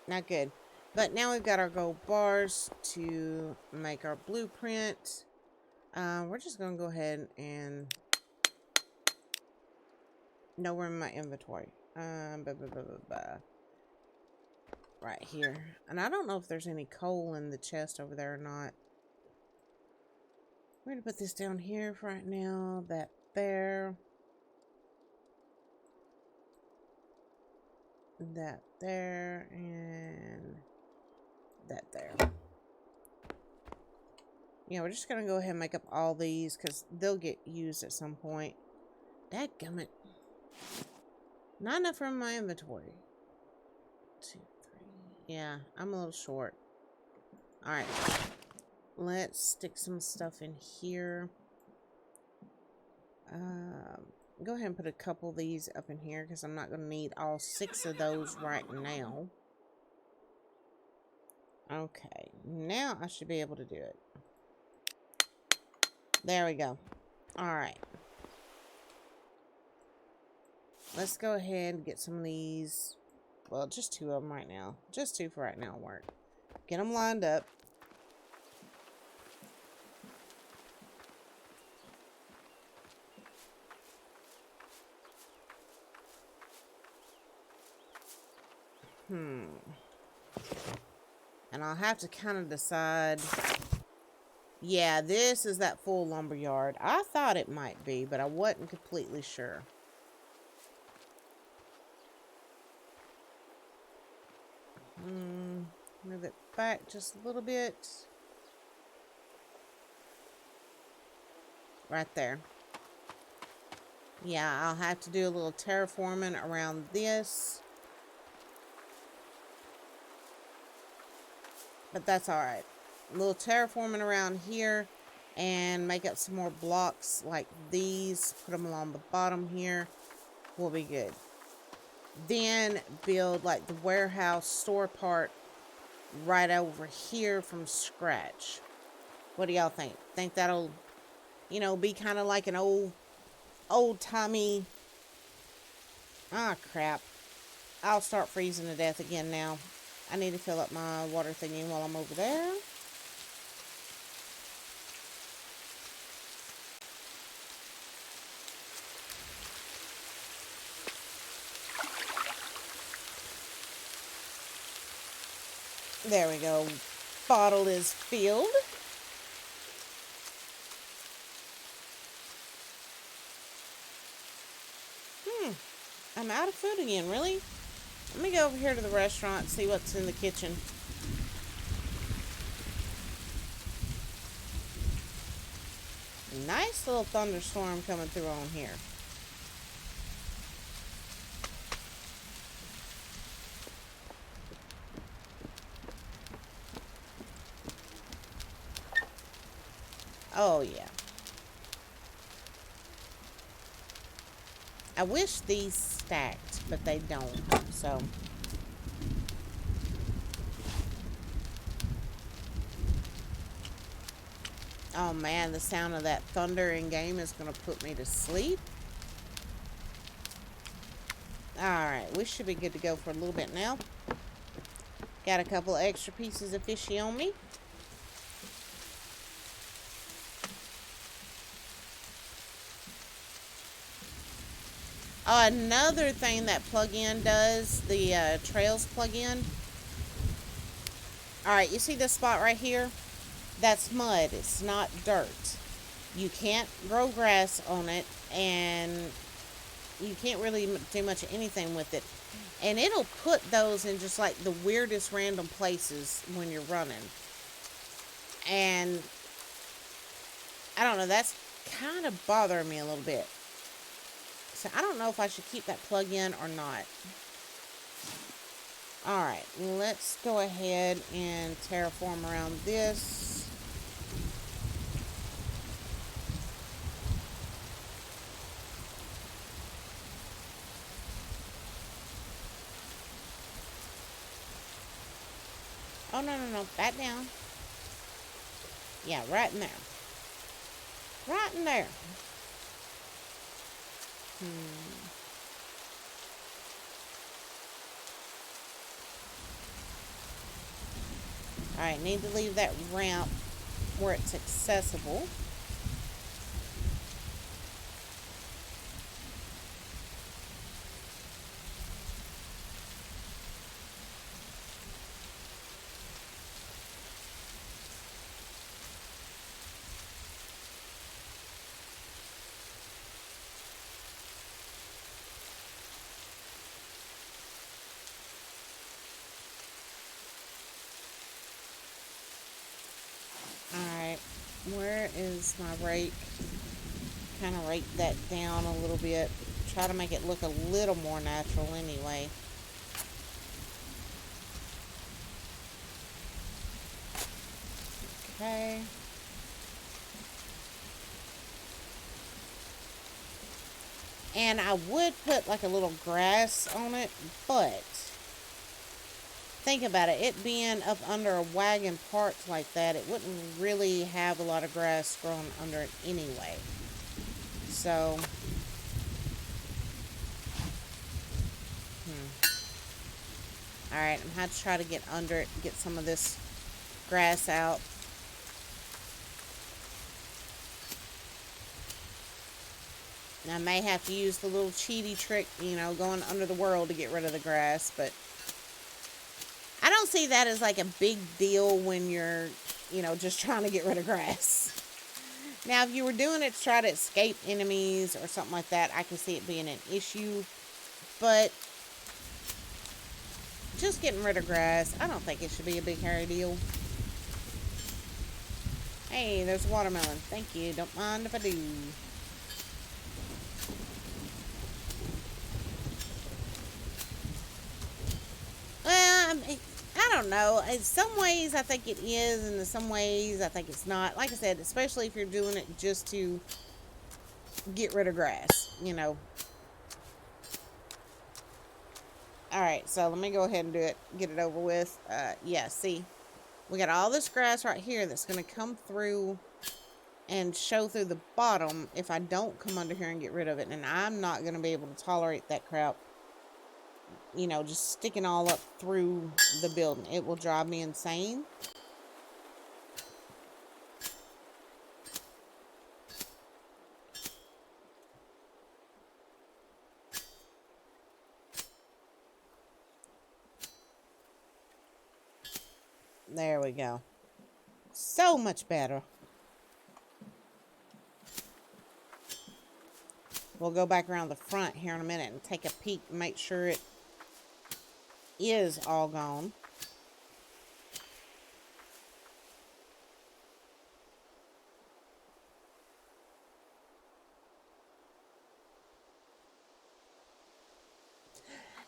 [SPEAKER 1] Not good. But now we've got our gold bars to make our blueprint. We're just going to go ahead and... No, we're in my inventory. Right here. And I don't know if there's any coal in the chest over there or not. We're going to put this down here for right now. That there. That there. And that there. Yeah, we're just going to go ahead and make up all these because they'll get used at some point. Dadgummit. Not enough room in my inventory. 2, 3. Yeah, I'm a little short. Alright. Let's stick some stuff in here. Go ahead and put a couple of these up in here because I'm not going to need all 6 of those right now. Okay. Now I should be able to do it. There we go. Alright. Let's go ahead and get some of these. Well, just 2 of them right now. Just 2 for right now will work. Get them lined up. And I'll have to kind of decide. Yeah, this is that full lumber yard. I thought it might be, but I wasn't completely sure. Move it back just a little bit. Right there. Yeah, I'll have to do a little terraforming around this. But that's alright. A little terraforming around here. And make up some more blocks like these. Put them along the bottom here. We'll be good. Then build like the warehouse store part right over here from scratch. What do y'all think? Think that'll, you know, be kind of like an old-timey... Ah, crap. I'll start freezing to death again now. I need to fill up my water thingy while I'm over there. There we go. Bottle is filled. I'm out of food again, really? Let me go over here to the restaurant and see what's in the kitchen. Nice little thunderstorm coming through on here. Oh, yeah. I wish these stacked, but they don't, so. Oh, man, the sound of that thunder in game is going to put me to sleep. Alright, we should be good to go for a little bit now. Got a couple of extra pieces of fishy on me. Another thing that plug-in does, the trails plug-in. Alright, you see this spot right here? That's mud. It's not dirt. You can't grow grass on it, and you can't really do much of anything with it. And it'll put those in just like the weirdest random places when you're running. And I don't know, that's kind of bothering me a little bit. So I don't know if I should keep that plug in or not. Alright, let's go ahead and terraform around this. Oh, no. Back down. Yeah, right in there. Right in there. Alright, need to leave that ramp where it's accessible. Alright, where is my rake? Kind of rake that down a little bit. Try to make it look a little more natural anyway. Okay. And I would put like a little grass on it, but think about it. It being up under a wagon parked like that, it wouldn't really have a lot of grass growing under it anyway. So, alright, I'm going to try to get under it, get some of this grass out. I may have to use the little cheaty trick, you know, going under the world to get rid of the grass, but I don't see that as like a big deal when you're, you know, just trying to get rid of grass. Now, if you were doing it to try to escape enemies or something like that, I can see it being an issue, but just getting rid of grass, I don't think it should be a big hairy deal. Hey, there's a watermelon. Thank you. Don't mind if I do. Well, I don't know. In some ways, I think it is, and in some ways, I think it's not. Like I said, especially if you're doing it just to get rid of grass, you know. Alright, so let me go ahead and do it. Get it over with. Yeah, see. We got all this grass right here that's going to come through and show through the bottom if I don't come under here and get rid of it. And I'm not going to be able to tolerate that crap. You know, just sticking all up through the building. It will drive me insane. There we go. So much better. We'll go back around the front here in a minute and take a peek and make sure it is all gone.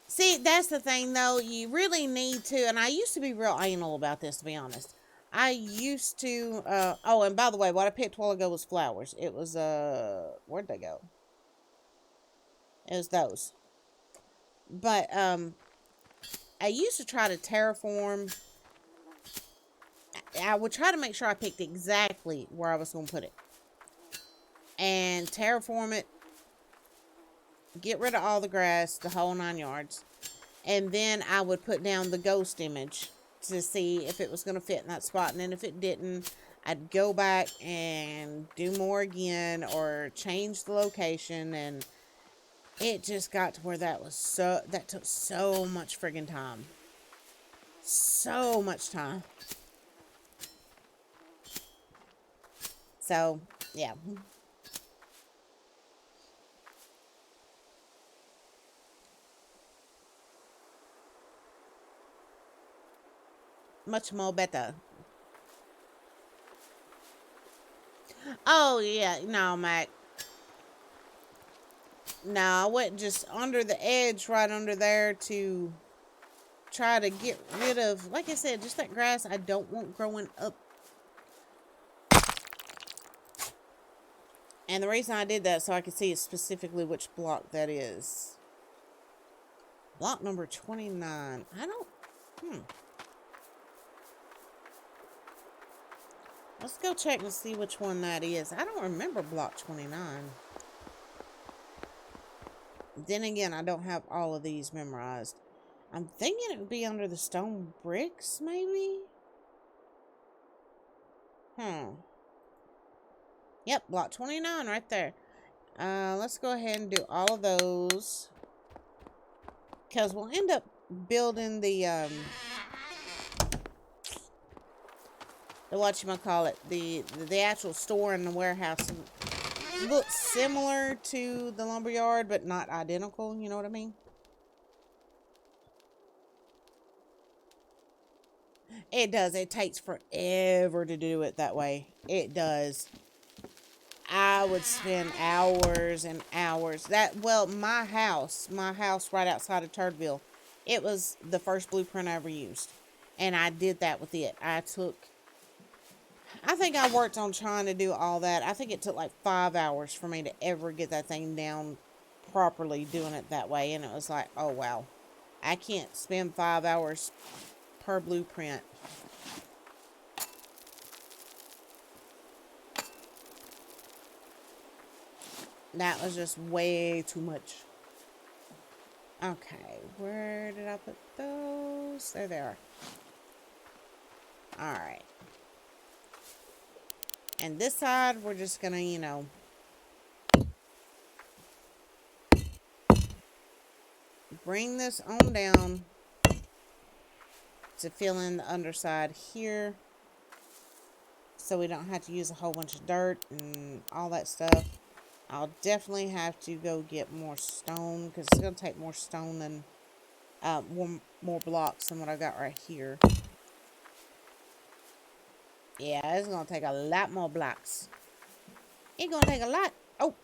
[SPEAKER 1] See, that's the thing, though. You really need to, and I used to be real anal about this, to be honest. I used to, oh, and by the way, what I picked a while ago was flowers. It was, where'd they go? It was those. But, I used to try to terraform. I would try to make sure I picked exactly where I was going to put it. And terraform it. Get rid of all the grass, the whole 9 yards. And then I would put down the ghost image to see if it was going to fit in that spot. And then if it didn't, I'd go back and do more again or change the location. And it just got to where that took so much friggin' time. So much time. So, yeah. much more better. Oh, yeah. No, Mac. No, I went just under the edge right under there to try to get rid of, like I said, just that grass I don't want growing up. And the reason I did that so I could see specifically which block that is. Block number 29. I don't... Let's go check and see which one that is. I don't remember block 29. Then again, I don't have all of these memorized. I'm thinking it would be under the stone bricks, maybe? Yep, block 29 right there. Let's go ahead and do all of those. Because we'll end up building the whatchamacallit, the actual store and the warehouse looks similar to the lumberyard, but not identical, you know what I mean? It does. It takes forever to do it that way. It does. I would spend hours and hours. My house right outside of Turdville, it was the first blueprint I ever used. And I did that with it. I think I worked on trying to do all that. I think it took like 5 hours for me to ever get that thing down properly doing it that way. And it was like, oh, wow. I can't spend 5 hours per blueprint. That was just way too much. Okay, where did I put those? There they are. Alright. And this side, we're just gonna, you know, bring this on down to fill in the underside here. So we don't have to use a whole bunch of dirt and all that stuff. I'll definitely have to go get more stone, because it's going to take more stone than, more blocks than what I got right here. Yeah, it's going to take a lot more blocks. It's going to take a lot. Oh.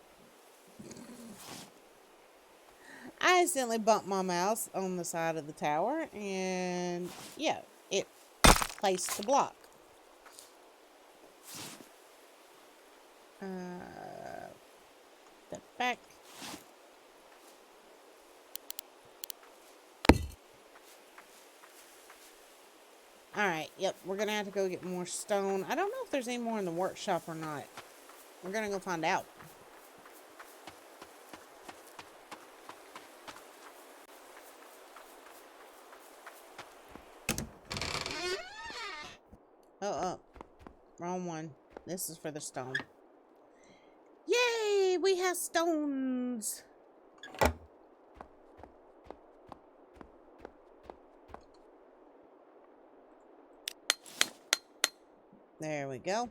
[SPEAKER 1] I accidentally bumped my mouse on the side of the tower, and yeah, it placed the block. Step back. Alright, yep, we're gonna have to go get more stone. I don't know if there's any more in the workshop or not. We're gonna go find out. Oh, wrong one. This is for the stone. Yay, we have stones. There we go.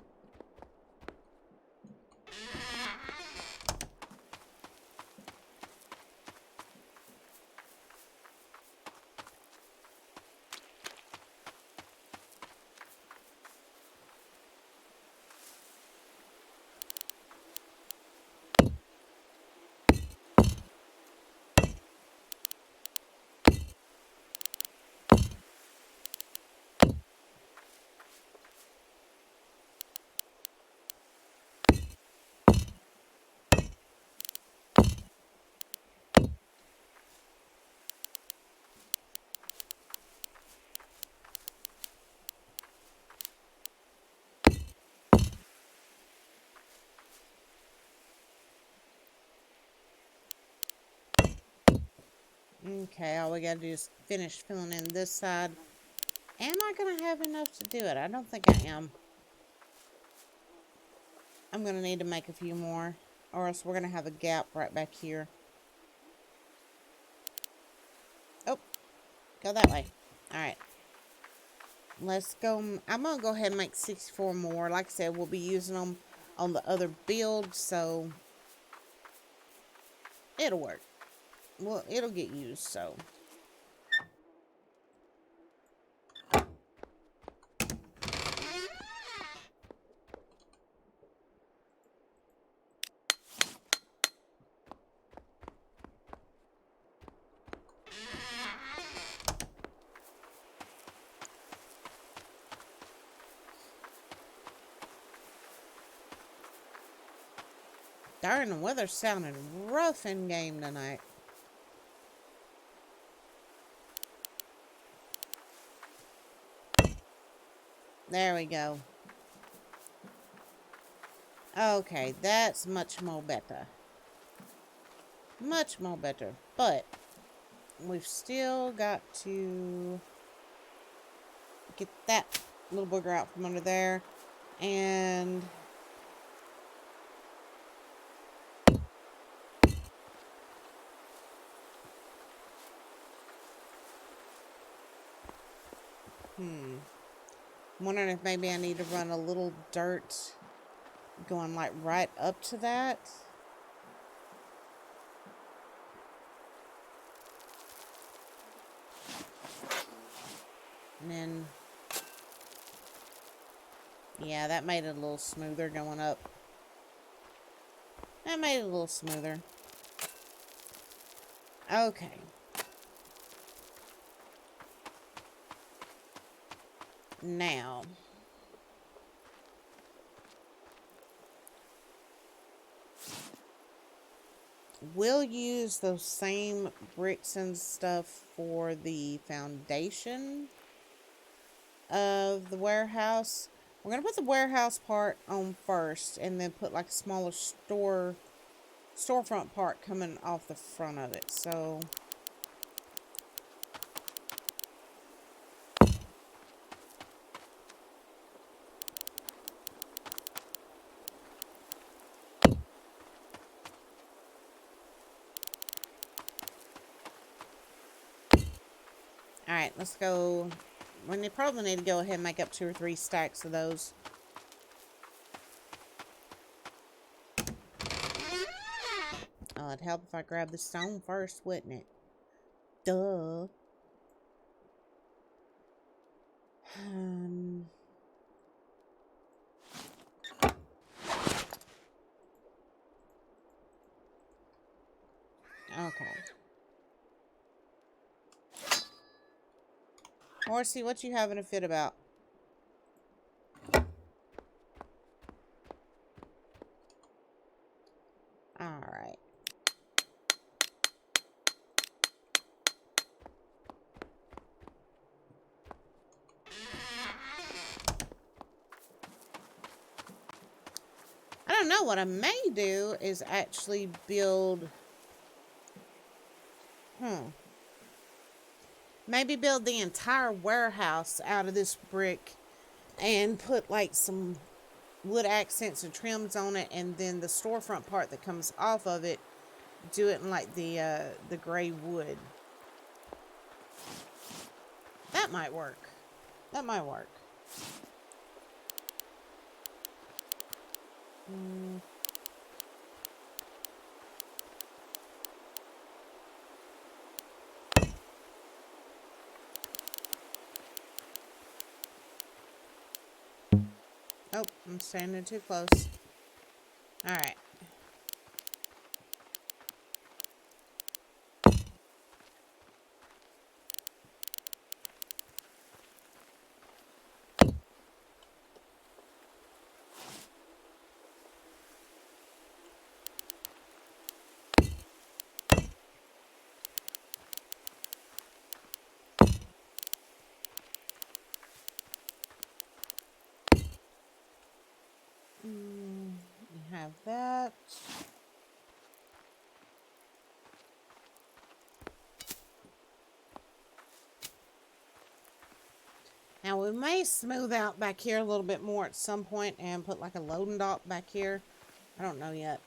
[SPEAKER 1] Okay, all we gotta do is finish filling in this side. Am I gonna have enough to do it? I don't think I am. I'm gonna need to make a few more, or else we're gonna have a gap right back here. Oh, go that way. Alright. Let's go. I'm gonna go ahead and make 64 more. Like I said, we'll be using them on the other build, so it'll work. Well, it'll get used, so. Darn, the weather sounded rough in game tonight. There we go. Okay, that's much more better. Much more better. But we've still got to get that little booger out from under there. And I'm wondering if maybe I need to run a little dirt going like right up to that. And then, yeah, that made it a little smoother going up. That made it a little smoother. Okay. Now, we'll use those same bricks and stuff for the foundation of the warehouse. We're going to put the warehouse part on first and then put like a smaller storefront part coming off the front of it. So alright, let's go. We probably need to go ahead and make up 2 or 3 stacks of those. Oh, it'd help if I grabbed the stone first, wouldn't it? Duh. Okay. Horsey, what you having a fit about? Alright. I don't know. What I may do is actually build... Maybe build the entire warehouse out of this brick and put like some wood accents or trims on it, and then the storefront part that comes off of it, do it in like the gray wood. That might work. That might work. Oh, I'm standing too close. Alright. We have that. Now we may smooth out back here a little bit more at some point and put like a loading dock back here. I don't know yet.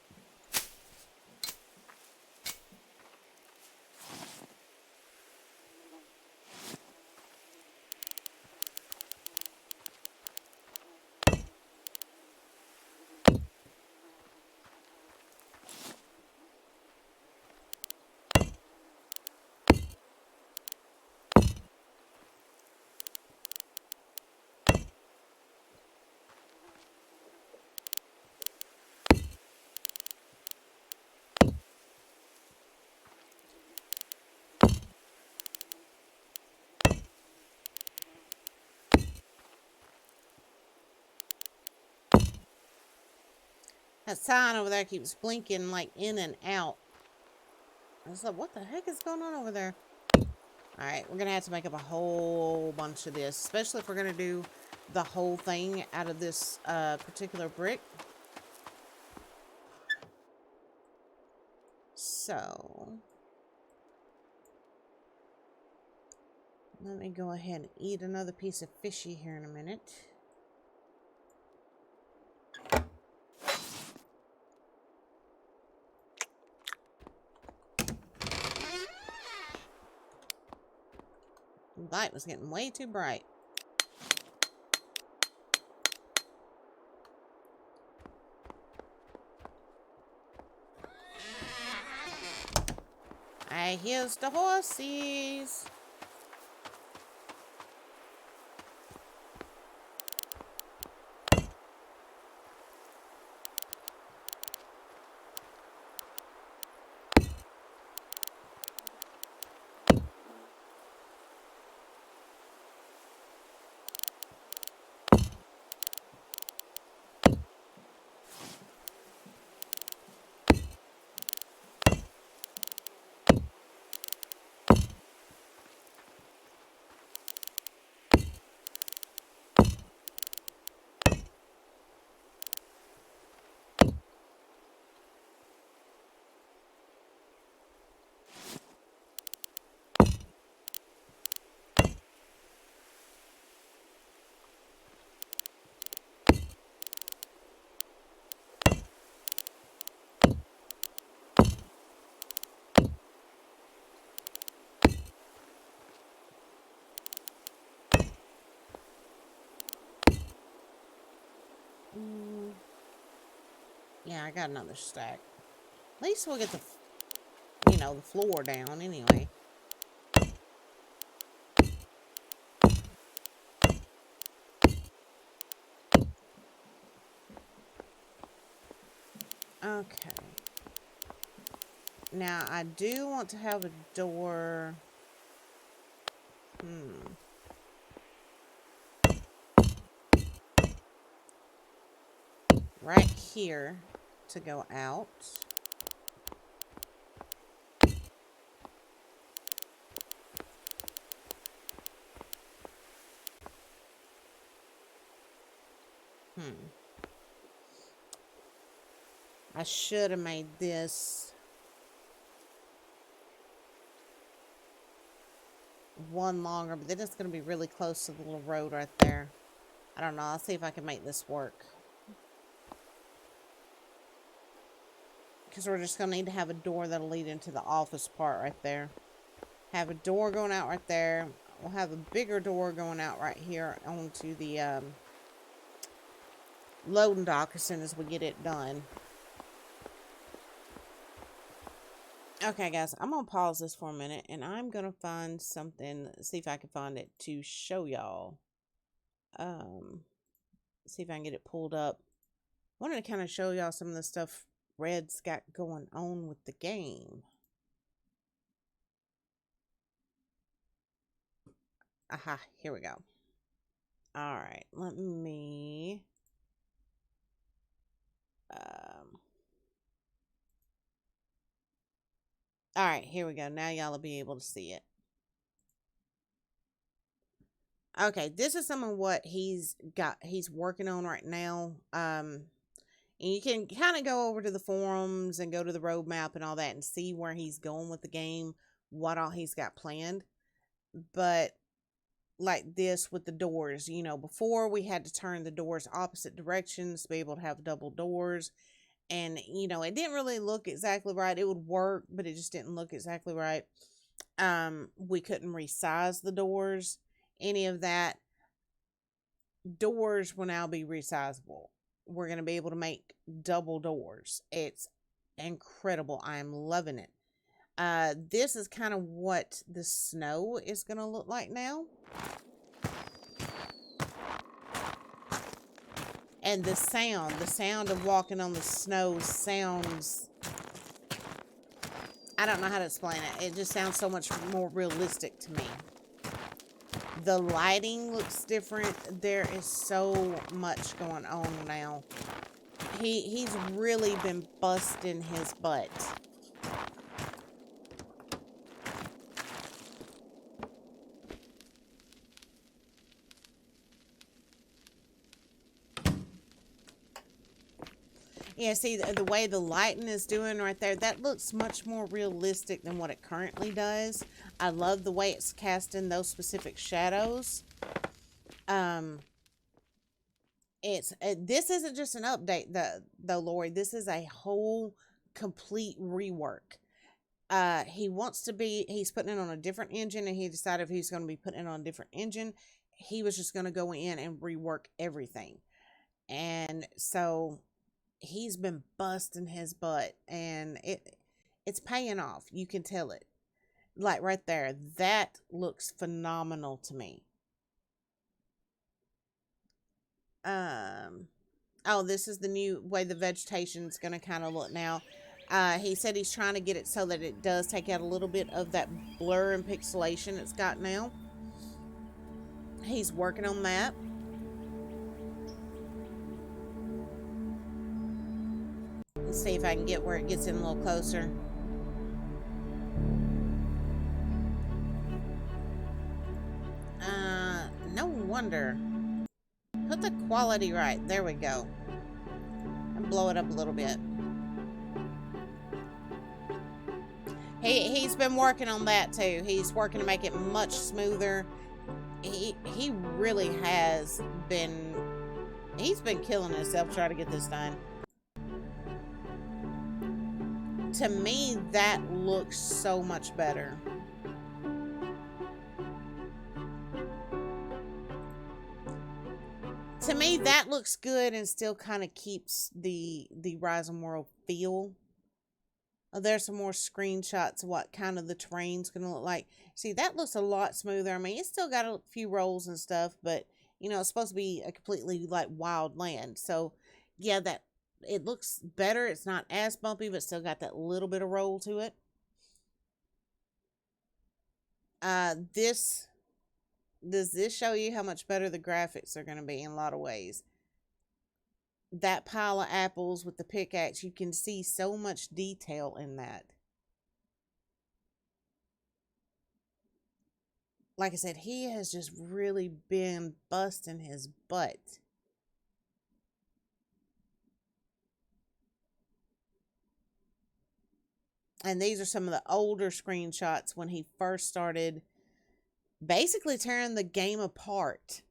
[SPEAKER 1] That sign over there keeps blinking like in and out. I was like, what the heck is going on over there? Alright, we're going to have to make up a whole bunch of this. Especially if we're going to do the whole thing out of this particular brick. So, let me go ahead and eat another piece of fishy here in a minute. The light was getting way too bright. Alright, here's the horses. Yeah, I got another stack. At least we'll get the, you know, the floor down anyway. Okay. Now, I do want to have a door. Right here to go out. I should have made this one longer, but then it's going to be really close to the little road right there. I don't know. I'll see if I can make this work. Because we're just going to need to have a door that'll lead into the office part right there. Have a door going out right there. We'll have a bigger door going out right here onto the loading dock as soon as we get it done. Okay, guys, I'm going to pause this for a minute, and I'm going to find something, see if I can find it to show y'all. See if I can get it pulled up. I wanted to kind of show y'all some of the stuff Red's got going on with the game. Aha, here we go. Alright, let me... Alright, here we go. Now y'all will be able to see it. Okay, this is some of what he's working on right now. And you can kind of go over to the forums and go to the roadmap and all that and see where he's going with the game, what all he's got planned. But like this with the doors, you know, before we had to turn the doors opposite directions to be able to have double doors. And, you know, it didn't really look exactly right. It would work, but it just didn't look exactly right. We couldn't resize the doors, any of that. Doors will now be resizable. We're going to be able to make double doors. It's incredible. I am loving it. This is kind of what the snow is going to look like now. And the sound of walking on the snow sounds, I don't know how to explain it. It just sounds so much more realistic to me. The lighting looks different. There is so much going on now. He's really been busting his butt. Yeah, see, the way the lighting is doing right there, that looks much more realistic than what it currently does. I love the way it's casting those specific shadows. This isn't just an update, though, Lori. This is a whole complete rework. He's putting it on a different engine, and he decided if he's going to be putting it on a different engine, he was just going to go in and rework everything. And so he's been busting his butt, and it's paying off. You can tell it. Like right there, that looks phenomenal to me. Oh, this is the new way the vegetation's going to kind of look now. He said he's trying to get it so that it does take out a little bit of that blur and pixelation it's got now. He's working on that. Let's see if I can get where it gets in a little closer. No wonder. Put the quality right. There we go. And blow it up a little bit. He's been working on that too. He's working to make it much smoother. He really has been. He's been killing himself trying to get this done. To me, that looks so much better. To me, that looks good and still kind of keeps the Rise and World feel. There's some more screenshots of what kind of the terrain's going to look like. See, that looks a lot smoother. I mean, it's still got a few rolls and stuff, but, you know, it's supposed to be a completely, like, wild land. So, yeah, that it looks better. It's not as bumpy, but still got that little bit of roll to it. Does this show you how much better the graphics are going to be in a lot of ways? That pile of apples with the pickaxe, you can see so much detail in that. Like I said, he has just really been busting his butt. And these are some of the older screenshots when he first started basically tearing the game apart.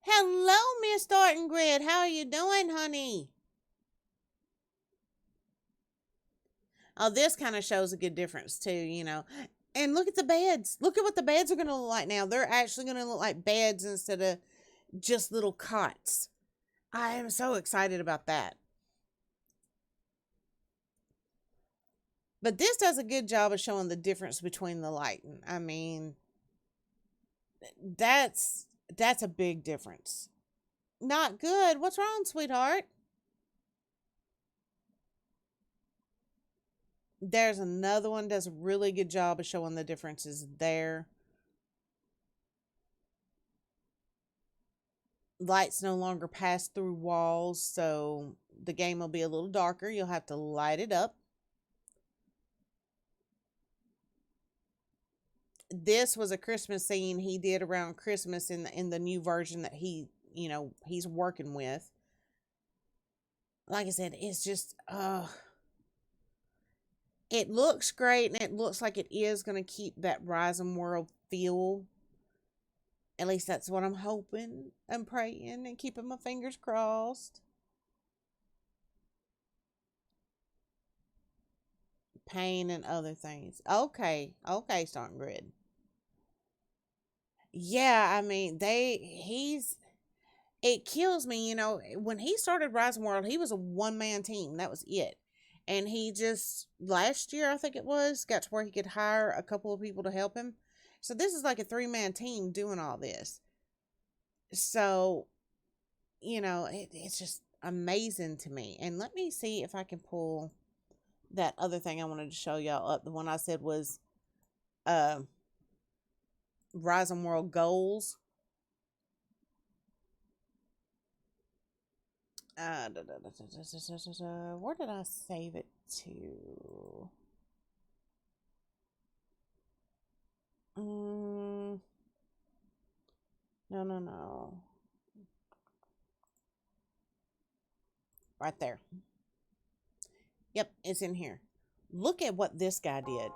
[SPEAKER 1] Hello, Miss Thornton Grid. How are you doing, honey? Oh, this kind of shows a good difference, too, you know. And look at the beds. Look at what the beds are going to look like now. They're actually going to look like beds instead of just little cots. I am so excited about that. But this does a good job of showing the difference between the lighting. I mean, that's a big difference. Not good. What's wrong, sweetheart? There's another one does a really good job of showing the differences there. Lights no longer pass through walls, so the game will be a little darker. You'll have to light it up. This was a Christmas scene he did around Christmas in the new version that he's working with. Like I said, it's just it looks great, and it looks like it is going to keep that Rising World feel. At least that's what I'm hoping and praying and keeping my fingers crossed. Pain and other things. Okay, Starting Grid. Yeah, I mean, it kills me, you know, when he started Rising World, he was a one-man team. That was it. And he just, last year, I think it was, got to where he could hire a couple of people to help him. So this is like a three-man team doing all this. So, you know, it's just amazing to me. And let me see if I can pull that other thing I wanted to show y'all up. The one I said was Rising World goals. Where did I save it to? No, no, no. Right there. Yep, it's in here. Look at what this guy did.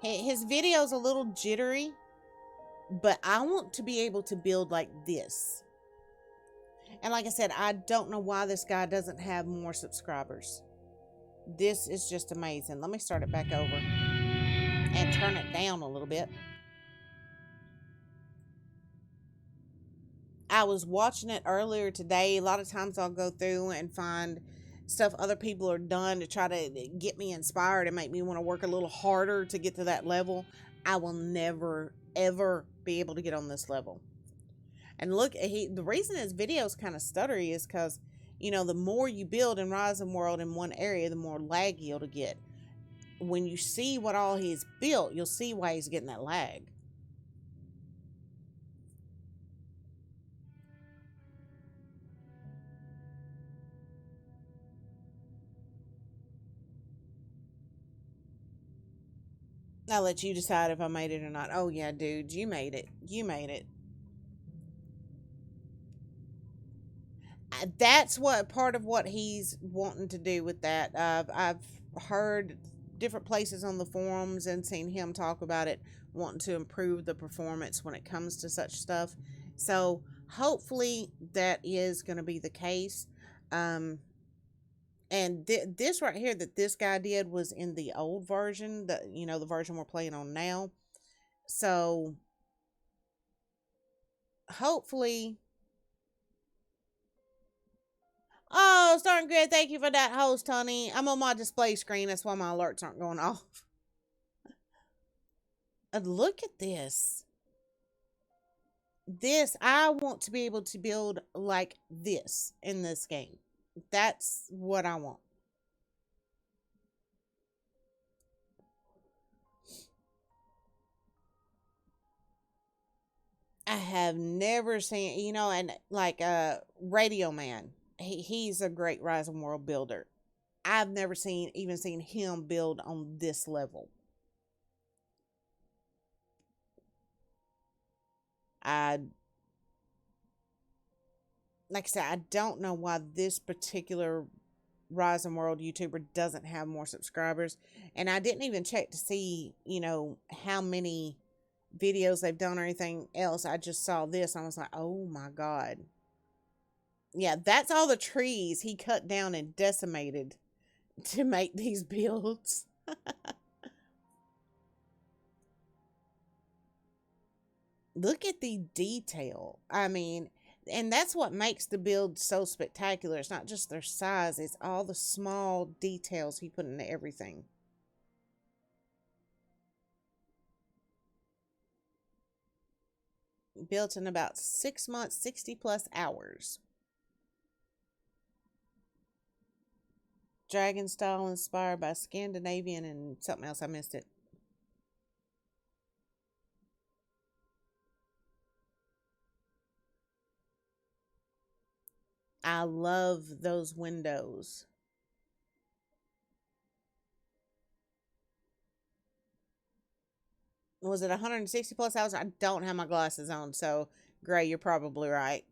[SPEAKER 1] His video's a little jittery, but I want to be able to build like this. And like I said, I don't know why this guy doesn't have more subscribers. This is just amazing. Let me start it back over and turn it down a little bit. I was watching it earlier today. A lot of times I'll go through and find stuff other people are done to try to get me inspired and make me want to work a little harder to get to that level. I will never, ever be able to get on this level. And look, the reason his videos kind of stuttery is because, you know, the more you build in Rising World in one area, the more lag you'll get. When you see what all he's built, you'll see why he's getting that lag. I'll let you decide if I made it or not. Oh, yeah, dude, you made it. You made it. That's what part of what he's wanting to do with that. I've heard different places on the forums and seen him talk about it, wanting to improve the performance when it comes to such stuff. So hopefully that is going to be the case. And this right here that this guy did was in the old version, the version we're playing on now. So hopefully. Oh, starting grid, thank you for that host, honey. I'm on my display screen. That's why my alerts aren't going off. Look at this. I want to be able to build like this in this game. That's what I want. I have never seen, and like Radio Man. He's a great Rising World builder. I've never even seen him build on this level. Like I said, I don't know why this particular Rising World YouTuber doesn't have more subscribers. And I didn't even check to see, how many videos they've done or anything else. I just saw this. I was like, oh my God. Yeah, that's all the trees he cut down and decimated to make these builds. Look at the detail. I mean, and that's what makes the build so spectacular. It's not just their size, it's all the small details he put into everything. Built in about 6 months, 60 plus hours. Dragon style inspired by Scandinavian and something else. I missed it. I love those windows. Was it 160 plus hours? I don't have my glasses on, so Gray, you're probably right.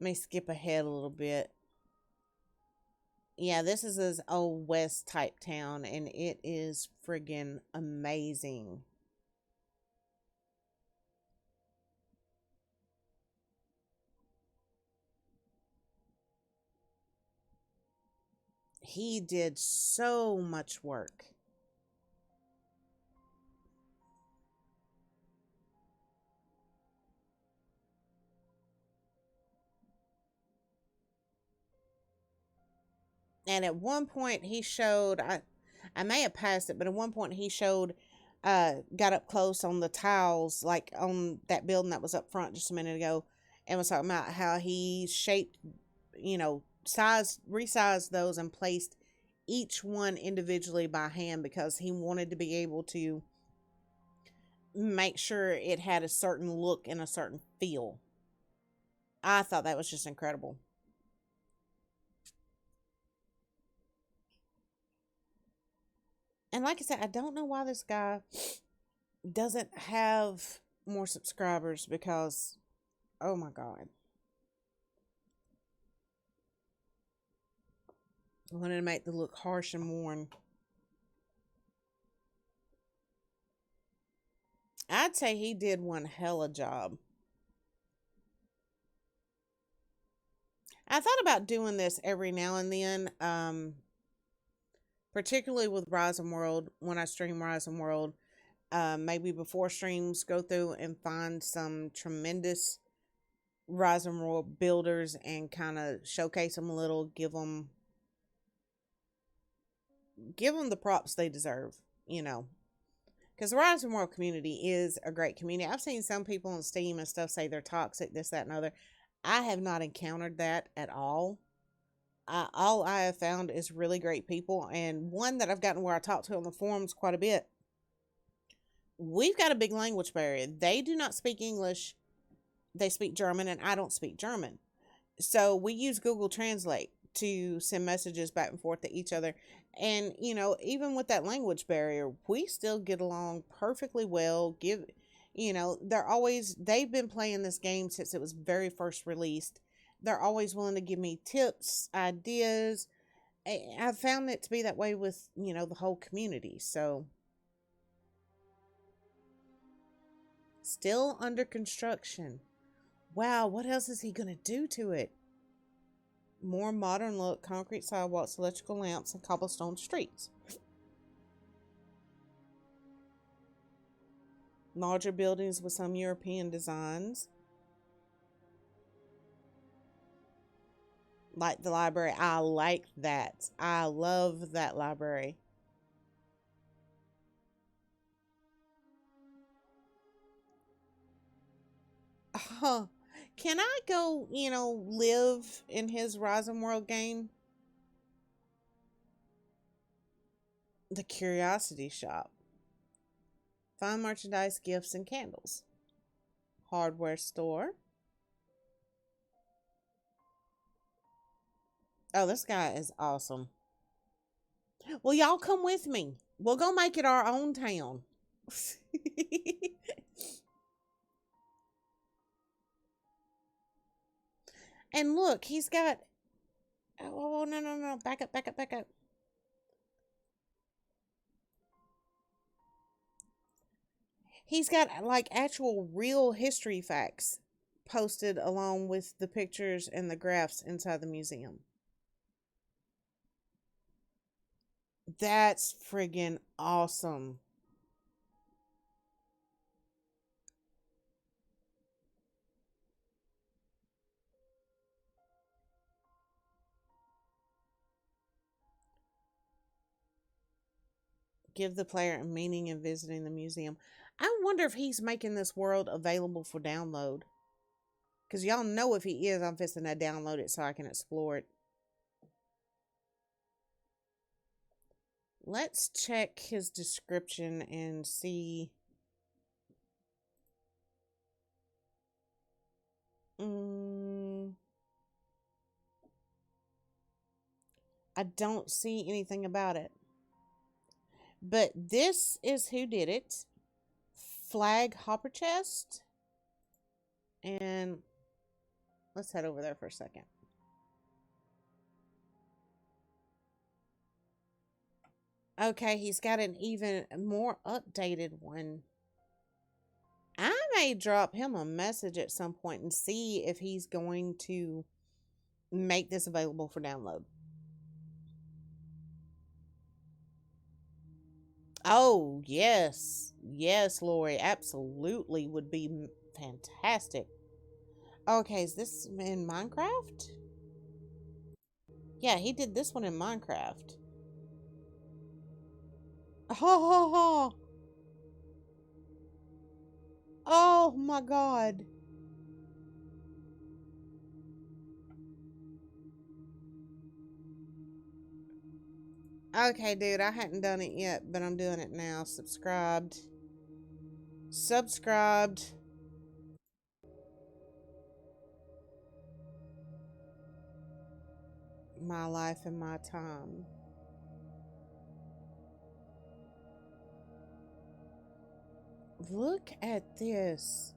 [SPEAKER 1] Let me skip ahead a little bit. Yeah, this is his old West type town, and it is friggin' amazing. He did so much work. And at one point he showed, I may have passed it, but at one point he showed, got up close on the tiles, like on that building that was up front just a minute ago, and was talking about how he shaped, resized those and placed each one individually by hand because he wanted to be able to make sure it had a certain look and a certain feel. I thought that was just incredible. And like I said, I don't know why this guy doesn't have more subscribers because, oh my God. I wanted to make the look harsh and worn. I'd say he did one hell of a job. I thought about doing this every now and then, particularly with Rise and World, when I stream Rise and World. Maybe before streams, go through and find some tremendous Rise and World builders and kind of showcase them a little, give them the props they deserve, you know. Because the Rise and World community is a great community. I've seen some people on Steam and stuff say they're toxic, this, that, and other. I have not encountered that at all. All I have found is really great people. And one that I've gotten where I talk to on the forums quite a bit. We've got a big language barrier. They do not speak English. They speak German, and I don't speak German. So we use Google Translate to send messages back and forth to each other. And, you know, even with that language barrier, we still get along perfectly well. They've been playing this game since it was very first released. They're always willing to give me tips, ideas. I've found it to be that way with, the whole community. So, still under construction. Wow, what else is he going to do to it? More modern look, concrete sidewalks, electrical lamps, and cobblestone streets. Larger buildings with some European designs. Like the library. I like that. I love that library. Can I go, live in his Rising World game? The Curiosity Shop. Find merchandise, gifts, and candles. Hardware store. Oh, this guy is awesome. Well, y'all come with me. We'll go make it our own town. And look, he's got... Oh, no. Back up. He's got, like, actual real history facts posted along with the pictures and the graphs inside the museum. That's friggin' awesome. Give the player a meaning in visiting the museum. I wonder if he's making this world available for download. Because y'all know if he is, I'm fixing to download it so I can explore it. Let's check his description and see. I don't see anything about it. But this is who did it. Flagg Hopperchest. And let's head over there for a second. Okay, he's got an even more updated one. I may drop him a message at some point and see if he's going to make this available for download. Oh, yes. Yes, Lori. Absolutely would be fantastic. Okay, is this in Minecraft? Yeah, he did this one in Minecraft. Oh, oh my God. Okay, dude, I hadn't done it yet, but I'm doing it now. Subscribed. subscribed. My life and my time. Look at this.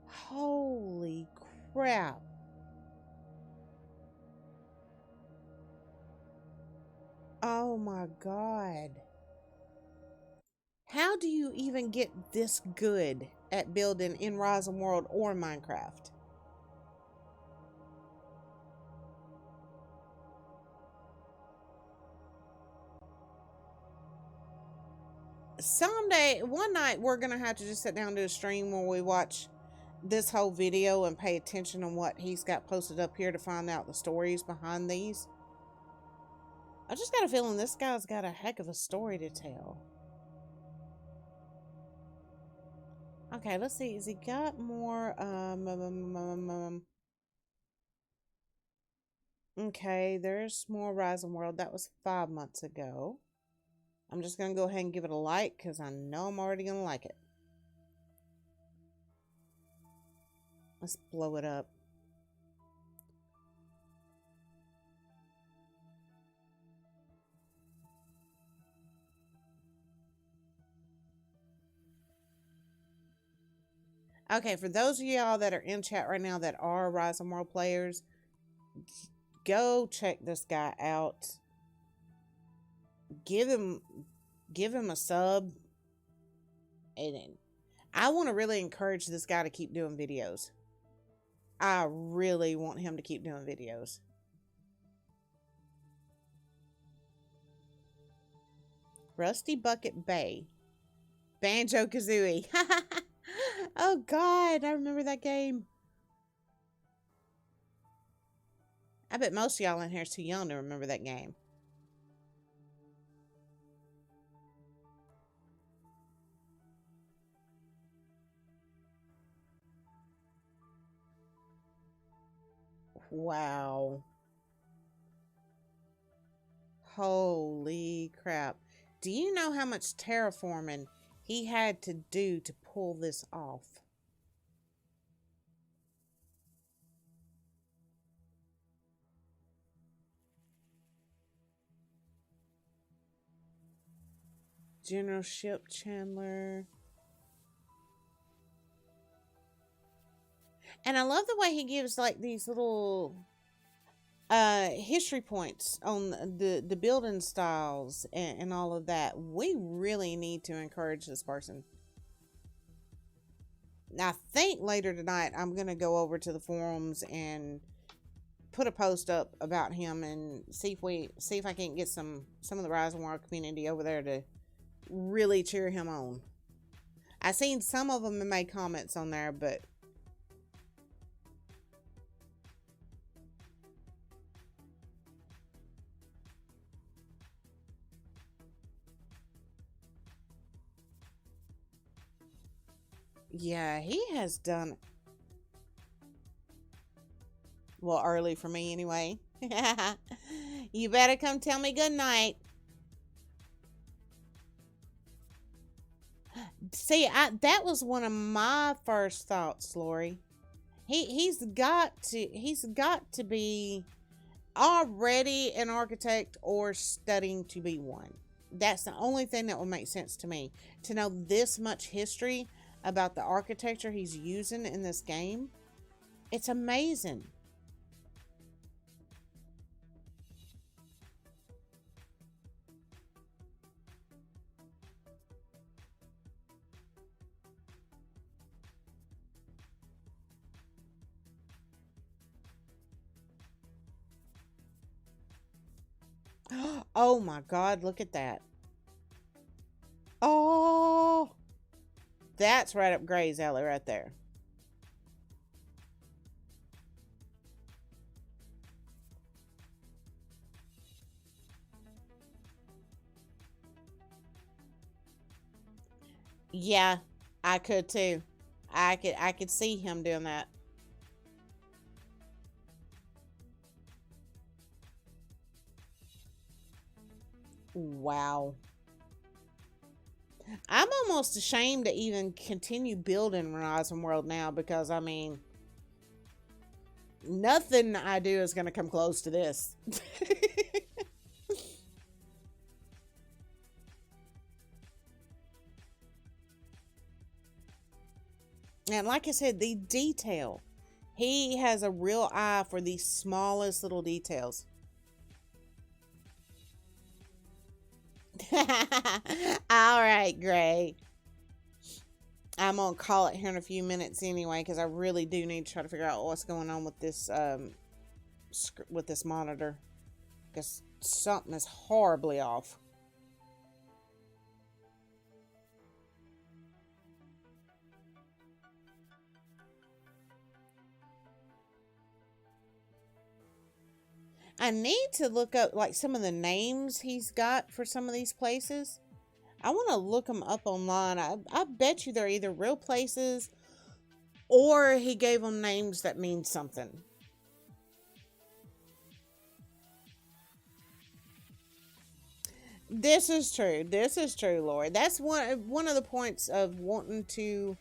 [SPEAKER 1] Holy crap. Oh my God. How do you even get this good at building in Rise and World or Minecraft? Someday, one night, we're going to have to just sit down and do a stream where we watch this whole video and pay attention on what he's got posted up here to find out the stories behind these. I just got a feeling this guy's got a heck of a story to tell. Okay, let's see. Has he got more? Okay, there's more Rise and World. That was 5 months ago. I'm just going to go ahead and give it a like because I know I'm already going to like it. Let's blow it up. Okay, for those of y'all that are in chat right now that are Rise and World players, go check this guy out. Give him a sub. And I want to really encourage this guy to keep doing videos. I really want him to keep doing videos. Rusty Bucket Bay. Banjo-Kazooie. Oh God, I remember that game. I bet most of y'all in here is too young to remember that game. Wow. Holy crap. Do you know how much terraforming he had to do to pull this off? General Ship Chandler. And I love the way he gives like these little history points on the building styles and all of that. We really need to encourage this person. Now, I think later tonight I'm going to go over to the forums and put a post up about him and see if I can get some of the Rise and World community over there to really cheer him on. I seen some of them made comments on there, but yeah, he has done well early for me anyway. You better come tell me good night. See, that was one of my first thoughts, Lori. He's got to be already an architect or studying to be one. That's the only thing that would make sense to me. To know this much history about the architecture he's using in this game, it's amazing. Oh my God, look at that. Oh, that's right up Gray's alley right there. Yeah, I could too. I could see him doing that. Wow. I'm almost ashamed to even continue building Horizon World now because, I mean, nothing I do is going to come close to this. And like I said, the detail. He has a real eye for the smallest little details. All right, Gray. I'm gonna call it here in a few minutes anyway, because I really do need to try to figure out what's going on with this monitor, because something is horribly off. I need to look up like some of the names he's got for some of these places. I want to look them up online. I bet you they're either real places or he gave them names that mean something. This is true. This is true, Lori. That's one of the points of wanting to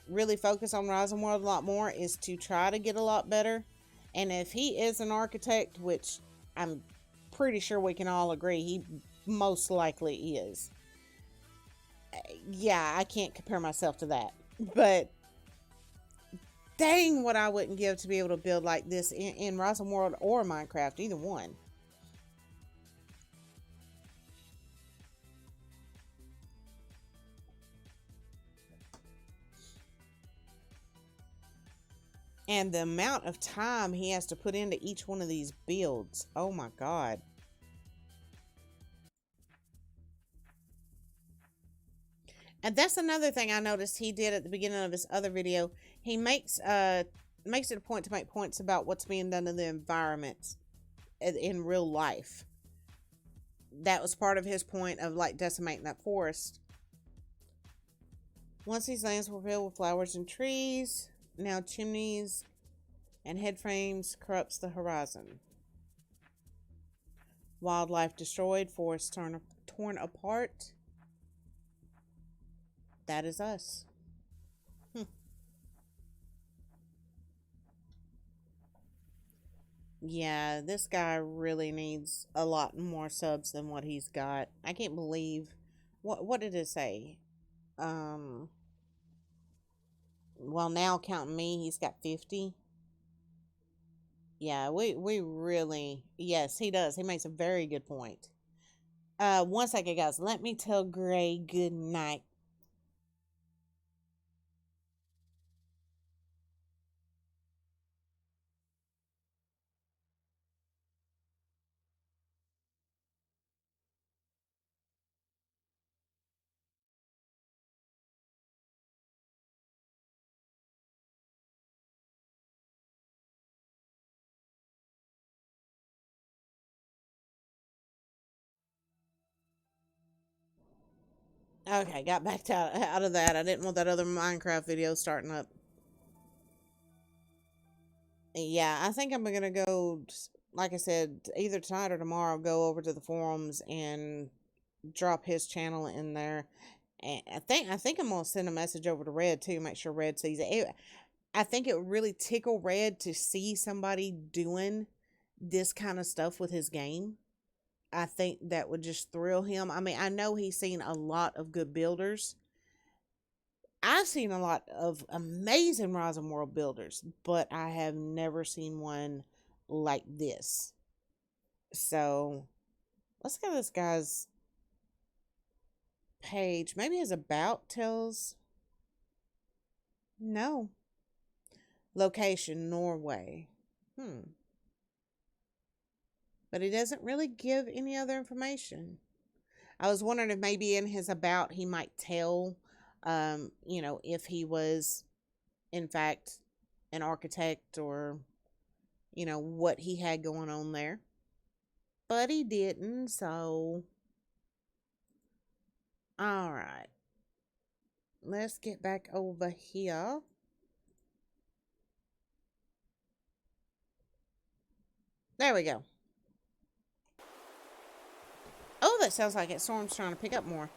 [SPEAKER 1] really focus on Rising World a lot more is to try to get a lot better. And if he is an architect, which I'm pretty sure we can all agree he most likely is. Yeah, I can't compare myself to that. But dang, what I wouldn't give to be able to build like this in Rising World or Minecraft, either one. And the amount of time he has to put into each one of these builds. Oh my God. And that's another thing I noticed he did at the beginning of his other video. He makes it a point to make points about what's being done to the environment in real life. That was part of his point of like decimating that forest. Once these lands were filled with flowers and trees, now chimneys and head frames corrupts the horizon. Wildlife destroyed, forests torn apart. That is us. Yeah, this guy really needs a lot more subs than what he's got. I can't believe what did it say? Well, now counting me, he's got 50. Yeah, we really, yes, he does. He makes a very good point. 1 second, guys. Let me tell Gray good night. Okay, got back out of that. I didn't want that other Minecraft video starting up. Yeah, I think I'm gonna go, like I said, either tonight or tomorrow, go over to the forums and drop his channel in there. And I think I'm gonna send a message over to Red too, make sure Red sees it. I think it would really tickle Red to see somebody doing this kind of stuff with his game. I think that would just thrill him. I mean, I know he's seen a lot of good builders. I've seen a lot of amazing Rising World builders, but I have never seen one like this. So let's go to this guy's page. Maybe his about tells. No. Location, Norway. But he doesn't really give any other information. I was wondering if maybe in his about he might tell, if he was, in fact, an architect or, what he had going on there. But he didn't, so. Alright. Let's get back over here. There we go. Oh, that sounds like it. Storm's trying to pick up more.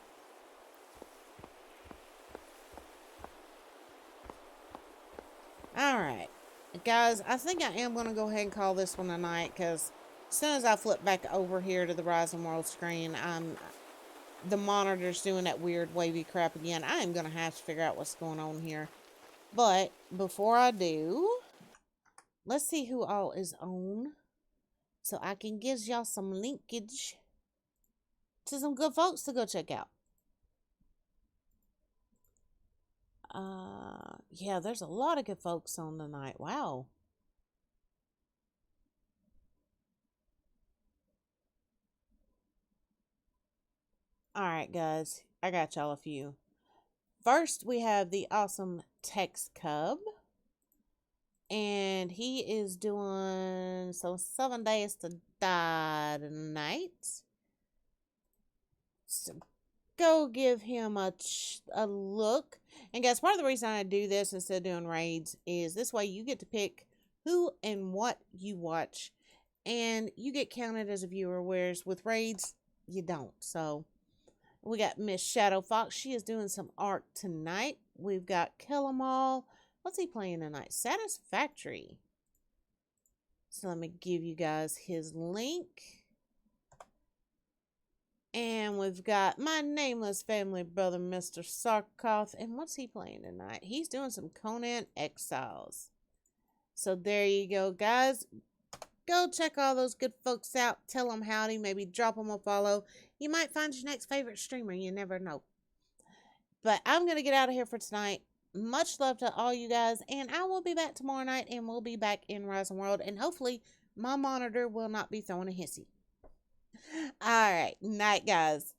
[SPEAKER 1] guys, I think I am going to go ahead and call this one a night, because as soon as I flip back over here to the Rising World screen, the monitor's doing that weird wavy crap again. I am going to have to figure out what's going on here. But before I do, let's see who all is on, so I can give y'all some linkage to some good folks to go check out. Yeah, there's a lot of good folks on tonight. Wow. Alright, guys. I got y'all a few. First, we have the awesome Tex Cub. And he is doing 7 days to die tonight. So go give him a look. And guys, part of the reason I do this instead of doing raids is this way you get to pick who and what you watch, and you get counted as a viewer, whereas with raids you don't. So we got Miss Shadow Fox. She is doing some art tonight. We've got Kill 'Em All. What's he playing tonight? Satisfactory. So let me give you guys his link. And we've got my nameless family brother, Mr. Sarkoff. And what's he playing tonight? He's doing some Conan Exiles. So there you go, guys. Go check all those good folks out. Tell them howdy. Maybe drop them a follow. You might find your next favorite streamer. You never know. But I'm going to get out of here for tonight. Much love to all you guys. And I will be back tomorrow night. And we'll be back in Rising World. And hopefully my monitor will not be throwing a hissy. Alright, night guys.